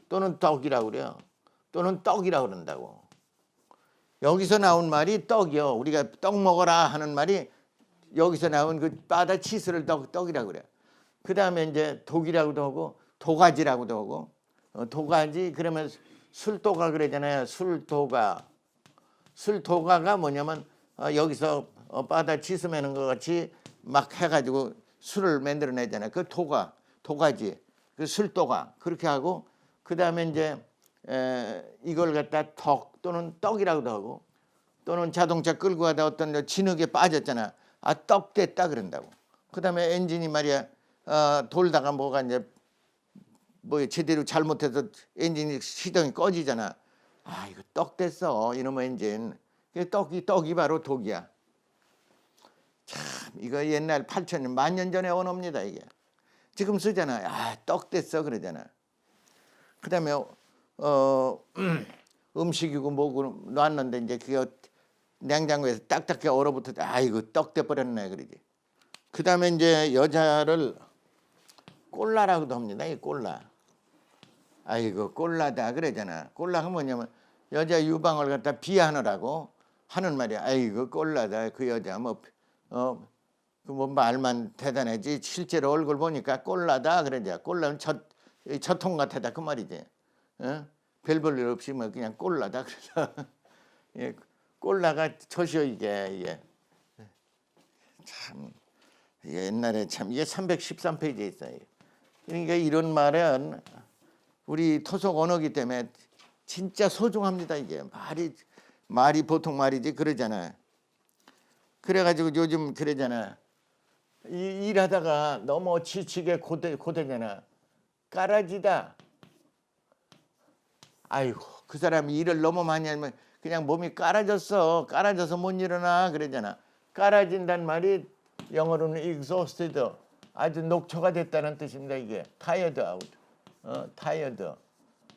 또는 떡이라고 그래요. 또는 떡이라고 그런다고. 여기서 나온 말이 떡이요. 우리가 떡 먹어라 하는 말이 여기서 나온 그 바다 치즈를 떡이라고 그래요. 그 다음에 이제 독이라고도 하고 도가지라고도 하고 도가지 그러면 술도가 그러잖아요. 술도가가 뭐냐면 여기서 바다 치즈 매는 것 같이 막 해가지고 술을 만들어내잖아요. 그 도가지, 그 술도가 그렇게 하고 그 다음에 이제 이걸 갖다 덕 또는 떡이라고도 하고 또는 자동차 끌고 가다 어떤 진흙에 빠졌잖아. 떡 됐다 그런다고. 그 다음에 엔진이 말이야 돌다가 뭐가 이제 뭐 제대로 잘못해서 엔진이 시동이 꺼지잖아. 이거 떡 됐어 이놈의 엔진. 떡이 바로 독이야. 참 이거 옛날 8,000년 만년 전에 언어입니다 이게. 지금 쓰잖아. 떡 됐어 그러잖아. 그다음에 음식이고 뭐고 놨는데 이제 그게 냉장고에서 딱딱하게 얼어붙어. 이거 떡 돼 버렸네 그러지. 그다음에 이제 여자를 꼴라라고도 합니다. 이 꼴라. 아이고 꼴라다 그러잖아. 꼴라가 뭐냐면 여자 유방을 갖다 비하하느라고 하는 말이야. 아이고 꼴라다 그 여자 그 뭐 말만 대단하지 실제로 얼굴 보니까 꼴라다 그러자. 꼴라는 저통 같다 그 말이지. 별 볼 일 없이 뭐 그냥 꼴라다 그래서 예, 꼴라가 저시어 이게 참 옛날에 참 이게 313페이지에 있어요. 그러니까 이런 말은 우리 토속 언어기 때문에 진짜 소중합니다. 이게 말이 보통 말이지 그러잖아. 그래가지고 요즘 그러잖아. 일하다가 너무 지치게 고되잖아. 까라지다. 아이고 그 사람이 일을 너무 많이 하면 그냥 몸이 깔아졌어. 깔아져서 못 일어나 그러잖아. 깔아진단 말이 영어로는 exhausted, 아주 녹초가 됐다는 뜻입니다. 이게 tired out, tired,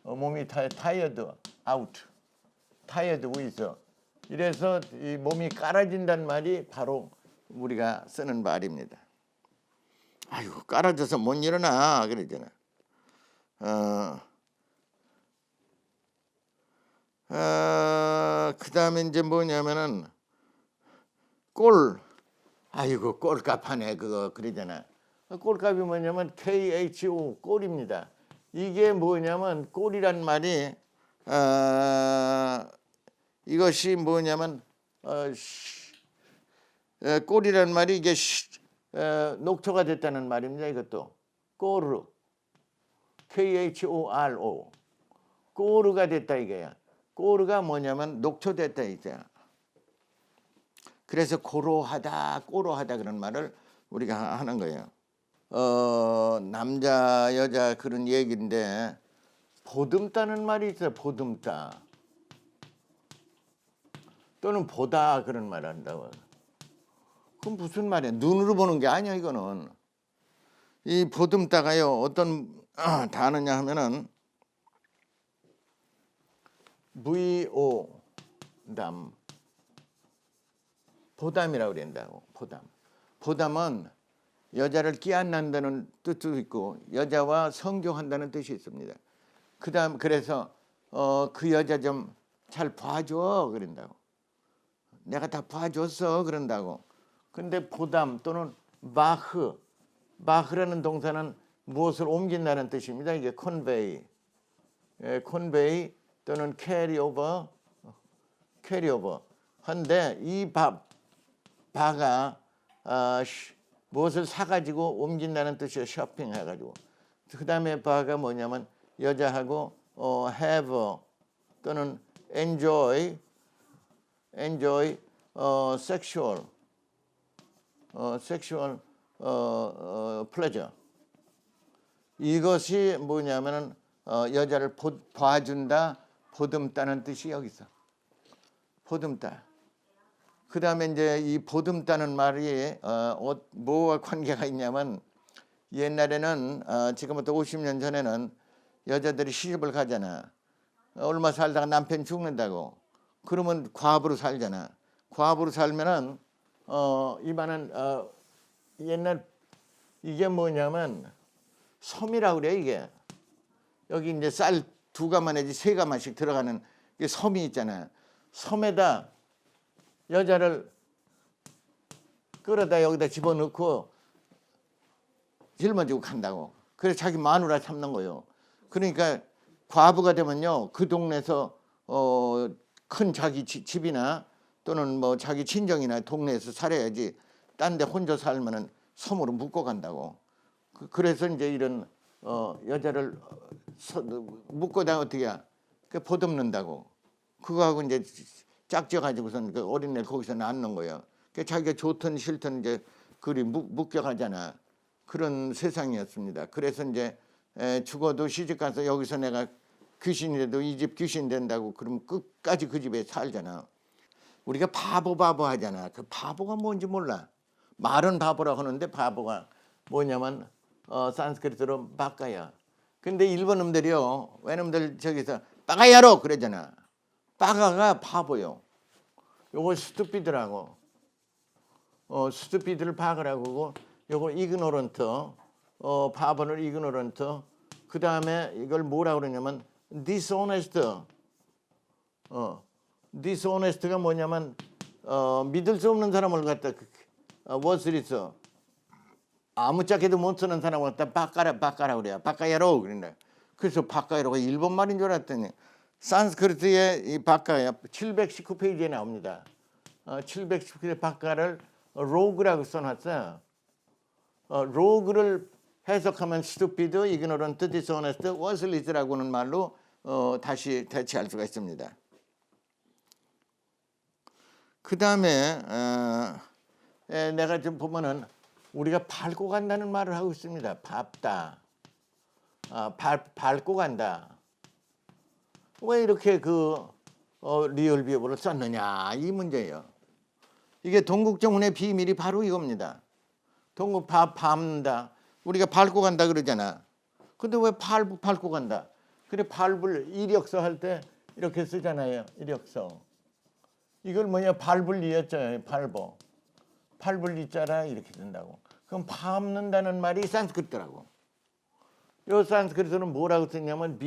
몸이 tired out, tired with. 이래서 이 몸이 깔아진단 말이 바로 우리가 쓰는 말입니다. 아이고 깔아져서 못 일어나 그러잖아. 그 다음에 이제 뭐냐면은 아이고 꼴값하네 그거 그러잖아. 꼴값이 뭐냐면 KHO 꼴입니다. 이게 뭐냐면 꼴이란 말이 이것이 뭐냐면 꼴이란 말이 이게 녹초가 됐다는 말입니다. 이것도 꼬르 KHORO 꼬르가 됐다 이거야. 꼬르가 뭐냐면 녹초됐다 이거야. 그래서 고로하다 그런 말을 우리가 하는 거예요. 남자 여자 그런 얘기인데 보듬다는 말이 있어요. 보듬다 또는 보다 그런 말 한다고. 그건 무슨 말이야? 눈으로 보는 게 아니야 이거는. 이 보듬다가요 어떤 단어냐 하면은 보담이라고 그런다고. 보담은 여자를 끼안는다는 뜻도 있고 여자와 성교한다는 뜻이 있습니다. 그다음 그래서 그 여자 좀 잘 봐줘 그런다고. 내가 다 봐줬어 그런다고. 근데 보담 또는 마흐라는 동사는 무엇을 옮긴다는 뜻입니다. 이게 convey, convey 또는 carry over 한데 이 바가 무엇을 사가지고 옮긴다는 뜻이에요. 쇼핑해가지고. 그 다음에 바가 뭐냐면 여자하고 have 또는 enjoy sexual pleasure. 이것이 뭐냐면은 여자를 봐준다, 보듬다는 뜻이 여기서 보듬다. 그 다음에 이제 이 보듬다는 말이 뭐와 관계가 있냐면 옛날에는 지금부터 50년 전에는 여자들이 시집을 가잖아. 얼마 살다가 남편 죽는다고. 그러면 과부로 살잖아. 과부로 살면은 이만한 옛날 이게 뭐냐면 섬이라고 그래 이게. 여기 이제 쌀 2가마 내지 3가마씩 들어가는 게 섬이 있잖아. 섬에다 여자를 끌어다 여기다 집어넣고 짊어지고 간다고. 그래서 자기 마누라 삼는 거예요. 그러니까 과부가 되면요 그 동네에서 큰 자기 집이나 또는 뭐 자기 친정이나 동네에서 살아야지. 딴 데 혼자 살면은 섬으로 묶어 간다고. 그래서 이제 이런 여자를 묶어다 어떻게 해? 보듬는다고. 그거하고 이제 짝져가지고선 그 어린애를 거기서 낳는 거예요. 자기가 좋든 싫든 이제 그리 묶여가잖아. 그런 세상이었습니다. 그래서 이제 죽어도 시집가서 여기서 내가 귀신이라도 이 집 귀신 된다고 그러면 끝까지 그 집에 살잖아. 우리가 바보 하잖아. 그 바보가 뭔지 몰라. 말은 바보라고 하는데 바보가 뭐냐면 산스크리트로 바까야. 근데 일본 놈들이요. 외놈들 저기서 빠가야로 그러잖아. 빠가가 바보요. 요거 스투피드라고. 스투피드를 바가라고 하고 요거 이그노런트. 바보를 이그노런트. 그 다음에 이걸 뭐라고 그러냐면 dishonest. dishonest가 뭐냐면 믿을 수 없는 사람을 갖다 워스리서 아무짝에도 못 쓰는 사람을 갖다 바까라 그래요. 바까야로 그런다. 그래서 바까야로가 일본 말인 줄 알았더니 산스크리트의 이 바까야 719페이지에 나옵니다. 719페이지 바까를 로그라고 써놨어요. 로그를 해석하면 stupid, ignorant, dishonest, worthless라고 하는 말로 다시 대체할 수가 있습니다. 그 다음에 내가 좀 보면은 우리가 밟고 간다는 말을 하고 있습니다. 밟다, 밟고 간다. 왜 이렇게 리얼 비어를 썼느냐 이 문제예요. 이게 동국정운의 비밀이 바로 이겁니다. 밟는다. 우리가 밟고 간다 그러잖아. 근데 왜 밟고 간다? 그래 밟을 이력서 할 때 이렇게 쓰잖아요. 이력서. 이걸 뭐냐 밟을 이었잖아요. 밟을 이자라 이렇게 된다고. 그럼 밟는다는 말이 산스크리트라고. 요 산스크리트는 뭐라고 쓰냐면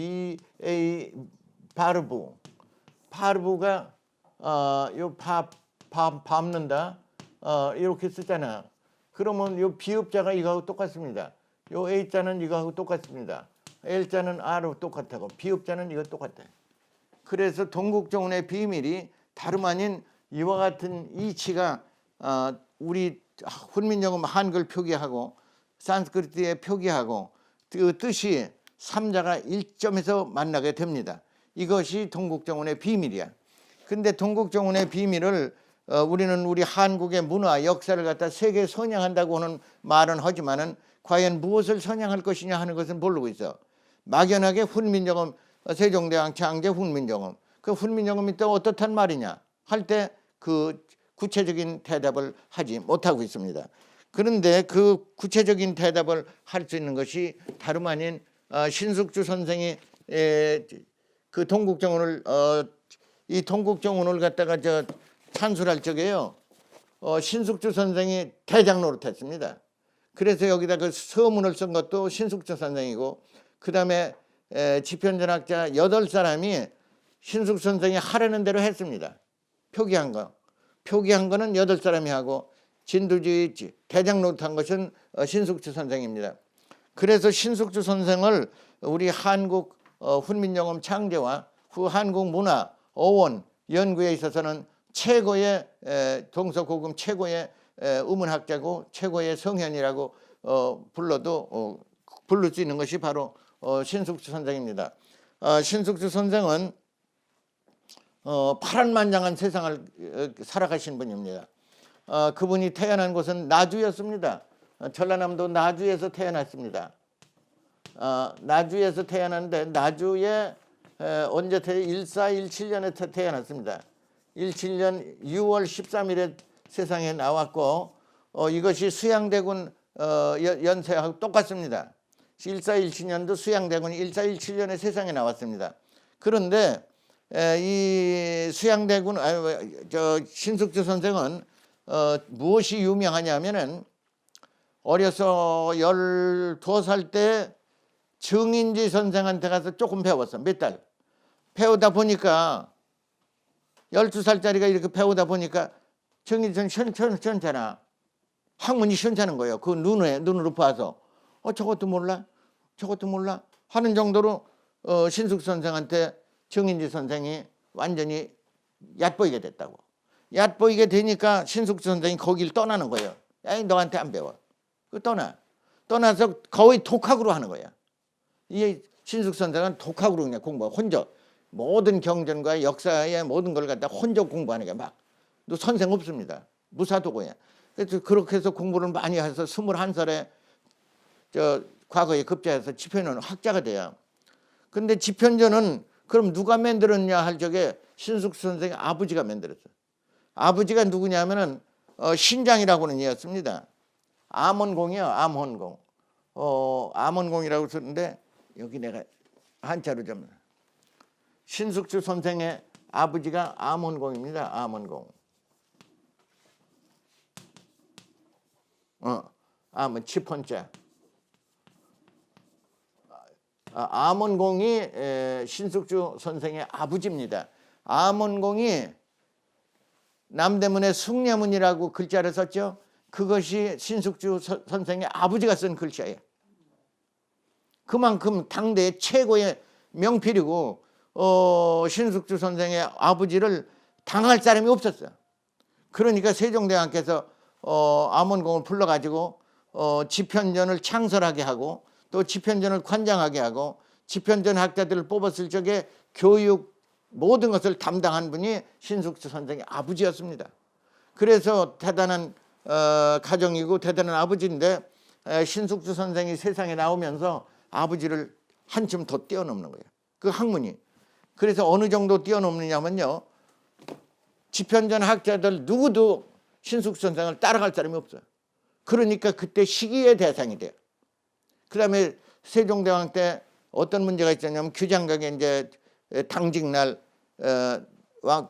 바르부가 요 밟는다 이렇게 쓰잖아. 그러면 요 비읍자가 이거하고 똑같습니다. 요 A자는 이거하고 똑같습니다. L자는 R하고 똑같고 비읍자는 이거 똑같아. 그래서 동국정운의 비밀이 다름 아닌 이와 같은 이치가 우리 훈민정음 한글 표기하고 산스크리트에 표기하고 그 뜻이 삼자가 일점에서 만나게 됩니다. 이것이 동국정운의 비밀이야. 근데 동국정운의 비밀을 우리는 우리 한국의 문화, 역사를 갖다 세계에 선양한다고 하는 말은 하지만은 과연 무엇을 선양할 것이냐 하는 것은 모르고 있어. 막연하게 훈민정음, 세종대왕 창제 훈민정음. 그 훈민정음이 또 어떻단 말이냐 할 때 그 구체적인 대답을 하지 못하고 있습니다. 그런데 그 구체적인 대답을 할 수 있는 것이 다름 아닌 신숙주 선생이 그 동국정운을 이 동국정운을 갖다가 찬술할 적에요. 신숙주 선생이 대장 노릇했습니다. 그래서 여기다 그 서문을 쓴 것도 신숙주 선생이고, 그 다음에 지편전학자 8사람이 신숙주 선생이 하라는 대로 했습니다. 표기한 거는 8사람이 하고, 진두지 대장노트 한 것은 신숙주 선생입니다. 그래서 신숙주 선생을 우리 한국 훈민정음 창제와 후 한국 문화 어원 연구에 있어서는 최고의 동서고금 최고의 우문학자고 최고의 성현이라고 불러도 부를 수 있는 것이 바로 신숙주 선생입니다. 신숙주 선생은 파란만장한 세상을 살아가신 분입니다. 그분이 태어난 곳은 나주였습니다. 전라남도 나주에서 태어났습니다. 나주에서 태어났는데 나주에 언제 1417년에 태어났습니다. 17년 6월 13일에 세상에 나왔고 이것이 수양대군 연세하고 똑같습니다. 1417년도 수양대군이 1417년에 세상에 나왔습니다. 그런데 이 수양대군 신숙주 선생은 무엇이 유명하냐면은 어려서 12살 때 정인지 선생한테 가서 조금 배웠어. 몇 달. 배우다 보니까 12살짜리가 이렇게 배우다 보니까 정인지 선생 시원찮아. 학문이 시원찮은 거예요. 그 눈으로 봐서 저것도 몰라? 저것도 몰라? 하는 정도로 신숙 선생한테 정인지 선생이 완전히 얕보이게 됐다고. 얕보이게 되니까 신숙 선생이 거길 떠나는 거예요. 야, 너한테 안 배워. 떠나서 거의 독학으로 하는 거야. 이 신숙 선생은 독학으로 그냥 공부하고 혼자 모든 경전과 역사의 모든 걸 갖다 혼자 공부하는 게 막 또 선생 없습니다. 무사도고야. 그래서 그렇게 해서 공부를 많이 해서 21살에 과거에 급제해서 지편은 학자가 돼요. 근데 지편전은 그럼 누가 만들었냐 할 적에 신숙 선생의 아버지가 만들었어요. 아버지가 누구냐면은 신장이라고는 이었습니다. 암원공이요, 암원공. 암원공이라고 쓰는데 여기 내가 한자로 좀 신숙주 선생의 아버지가 암원공입니다. 암원공. 암은 치폰자. 암원공이 신숙주 선생의 아버지입니다. 암원공이 남대문에 숭례문이라고 글자를 썼죠. 그것이 신숙주 선생의 아버지가 쓴 글자예요. 그만큼 당대의 최고의 명필이고 신숙주 선생의 아버지를 당할 사람이 없었어요. 그러니까 세종대왕께서 암원공을 불러가지고 지편전을 창설하게 하고 또 지편전을 관장하게 하고 지편전 학자들을 뽑았을 적에 교육 모든 것을 담당한 분이 신숙주 선생의 아버지였습니다. 그래서 대단한 가정이고 대단한 아버지인데 신숙주 선생이 세상에 나오면서 아버지를 한층 더 뛰어넘는 거예요. 그 학문이. 그래서 어느 정도 뛰어넘느냐면요. 지편전 학자들 누구도 신숙주 선생을 따라갈 사람이 없어요. 그러니까 그때 시기의 대상이 돼요. 그 다음에 세종대왕 때 어떤 문제가 있었냐면 규장각에 이제 당직날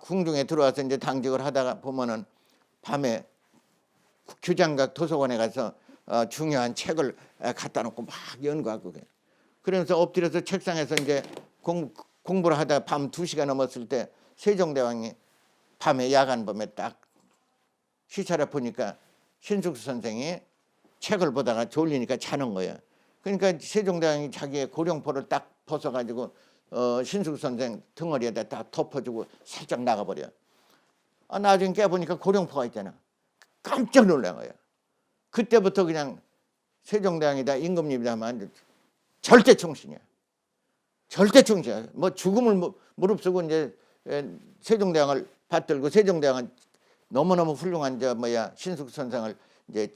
궁중에 들어와서 이제 당직을 하다가 보면은 밤에 규장각 도서관에 가서 중요한 책을 갖다 놓고 막 연구하고 그러면서 엎드려서 책상에서 이제 공부를 하다가 밤 2시가 넘었을 때 세종대왕이 밤에 야간 밤에 딱 시차를 보니까 신숙주 선생이 책을 보다가 졸리니까 자는 거예요. 그러니까 세종대왕이 자기의 고령포를 딱 벗어가지고 신숙주 선생 덩어리에다 딱 덮어주고 살짝 나가버려. 나중에 깨보니까 고령포가 있잖아. 깜짝 놀란 거예요. 그때부터 그냥 세종대왕이다 임금님이다 하면 절대 충신이야. 절대 충신이야. 뭐 죽음을 무릅쓰고 이제 세종대왕을 받들고 세종대왕은 너무너무 훌륭한 신숙주 선생을 이제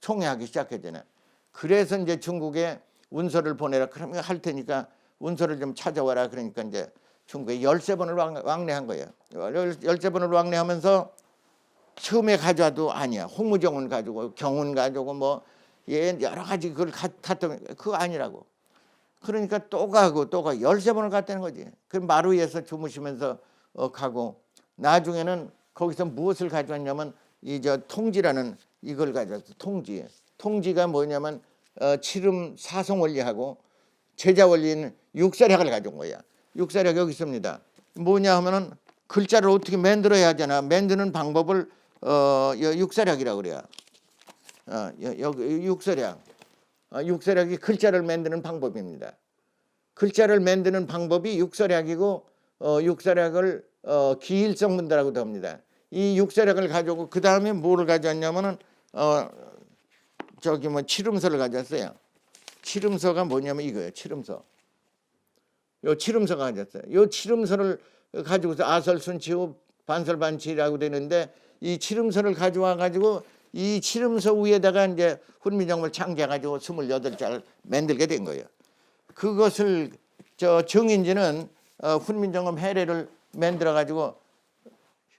총애하기 시작했잖아요. 그래서 이제 중국에 운서를 보내라. 그러면 할 테니까 운서를 좀 찾아와라. 그러니까 이제 중국에 13번을 왕래한 거예요. 13번을 왕래하면서 처음에 가져와도 아니야. 홍무정은 가지고 경운 가지고 뭐 여러 가지 그걸 갔던 그거 아니라고. 그러니까 또 가고 또 가 13번을 갔다는 거지. 그 마루에서 주무시면서 가고 나중에는 거기서 무엇을 가져왔냐면 이 저 통지라는 이걸 가져왔어. 통지. 통지가 뭐냐면 칠음 사성 원리하고 제자 원리는 육사략을 가져온 거야. 육사략 여기 있습니다. 뭐냐 하면은 글자를 어떻게 만들어야 하잖아. 만드는 방법을 육사략이라고 그래요. 여기 육사략. 육사략이 글자를 만드는 방법입니다. 글자를 만드는 방법이 육사략이고 육사략을 기일성 문다라고도 합니다. 이 육사략을 가지고 그 다음에 뭐를 가져왔냐면은 저기 뭐 칠음서를 가져왔어요. 칠음서가 뭐냐면 이거예요. 칠음서. 요 칠음서가 가졌어요. 요 칠음서를 가지고서 아설순치후 반설반치라고 되는데 이 칠음서를 가져와 가지고 이 칠음서 위에다가 이제 훈민정음을 창제해 가지고 28잘 만들게 된 거예요. 그것을 저 정인지는 훈민정음 해례를 만들어 가지고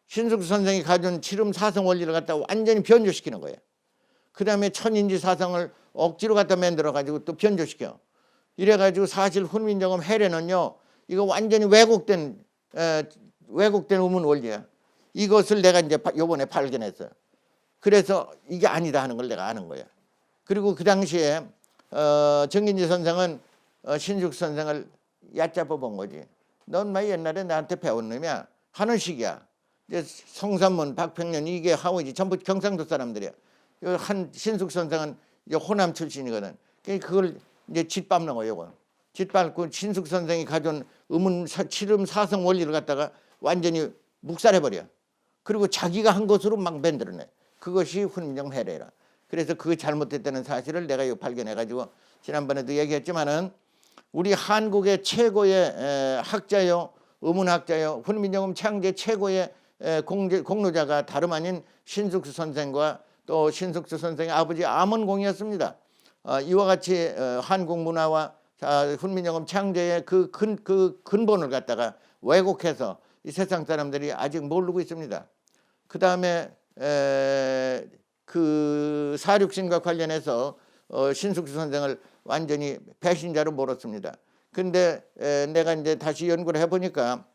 신숙 선생이 가진 칠음 사성 원리를 갖다 완전히 변조시키는 거예요. 그다음에 천인지 사성을 억지로 갖다 만들어 가지고 또 변조시켜. 이래 가지고 사실 훈민정음 해례는요. 이거 완전히 왜곡된 의문 원리야. 이것을 내가 이제 요번에 발견했어요. 그래서 이게 아니다 하는 걸 내가 아는 거야. 그리고 그 당시에 정인지 선생은 신숙 선생을 얕잡아 본 거지. 넌 막 옛날에 나한테 배운 놈이야. 하는 식이야. 이제 성산문, 박평년 이게 하우지 전부 경상도 사람들이야. 한 신숙 선생은 이제 호남 출신이거든. 그걸 이제 짓밟는 거예요. 이거. 짓밟고 신숙 선생이 가져온 칠음 사성 원리를 갖다가 완전히 묵살해버려. 그리고 자기가 한 것으로 막 만들어내. 그것이 훈민정음 해례라. 그래서 그 잘못됐다는 사실을 내가 이거 발견해가지고 지난번에도 얘기했지만은 우리 한국의 최고의 학자요, 의문학자요, 훈민정음 창제 최고의 공로자가 다름 아닌 신숙수 선생과 또 신숙수 선생의 아버지 암원공이었습니다. 이와 같이 한국 문화와 훈민정음 창제의 그 근본을 갖다가 왜곡해서 이 세상 사람들이 아직 모르고 있습니다. 그 다음에 그 사륙신과 관련해서 신숙수 선생을 완전히 배신자로 몰았습니다. 근데 내가 이제 다시 연구를 해보니까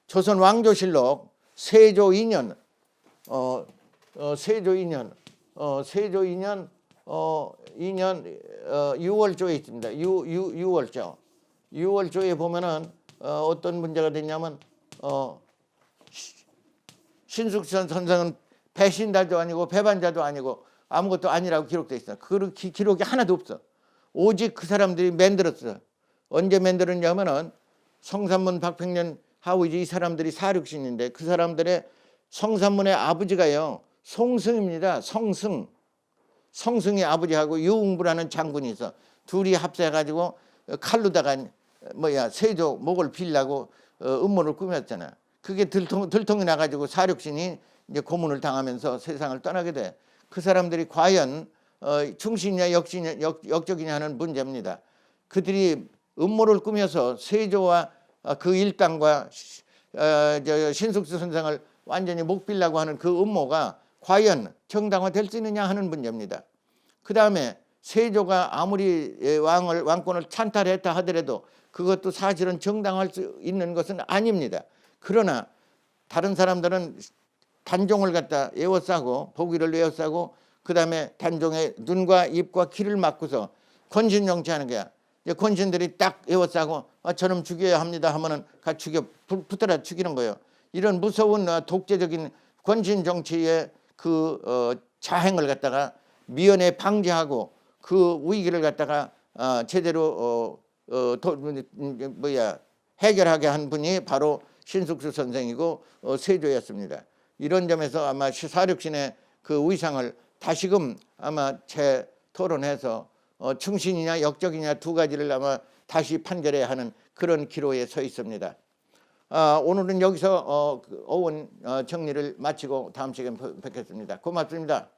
조선 왕조실록 세조 2년 세조 2년 6월조에 있습니다. 6월조에 보면은 어떤 문제가 됐냐면 신숙선 선생은 배신자도 아니고 배반자도 아니고 아무것도 아니라고 기록되어 있어요. 그 기록이 하나도 없어. 오직 그 사람들이 만들었어. 언제 만들었냐면은 성산문 박평년 하우지 이 사람들이 사륙신인데 그 사람들의 성산문의 아버지가요 송승입니다. 성승의 아버지하고 유웅부라는 장군이 있어. 둘이 합세해가지고 칼로다가 세조 목을 빌려고 음모를 꾸몄잖아. 그게 들통이 나가지고 사륙신이 이제 고문을 당하면서 세상을 떠나게 돼. 그 사람들이 과연 충신이냐 역적이냐 하는 문제입니다. 그들이 음모를 꾸며서 세조와 그 일당과 신숙수 선생을 완전히 목 빌라고 하는 그 음모가 과연 정당화될 수 있느냐 하는 문제입니다. 그 다음에 세조가 아무리 왕권을 찬탈했다 하더라도 그것도 사실은 정당할 수 있는 것은 아닙니다. 그러나 다른 사람들은 단종을 갖다 에워싸고 보기를 에워싸고 그 다음에 단종의 눈과 입과 귀를 막고서 권신 정치하는 거야. 권신들이 딱 에워싸고 저놈 죽여야 합니다 하면은 붙들어 죽이는 거예요. 이런 무서운 독재적인 권신 정치의 그 자행을 갖다가 미연에 방지하고 그 위기를 갖다가 제대로 해결하게 한 분이 바로 신숙수 선생이고 세조였습니다. 이런 점에서 아마 사륙신의 그 위상을 다시금 아마 재토론해서 충신이냐 역적이냐 두 가지를 아마 다시 판결해야 하는 그런 기로에 서 있습니다. 오늘은 여기서 어원 정리를 마치고 다음 시간에 뵙겠습니다. 고맙습니다.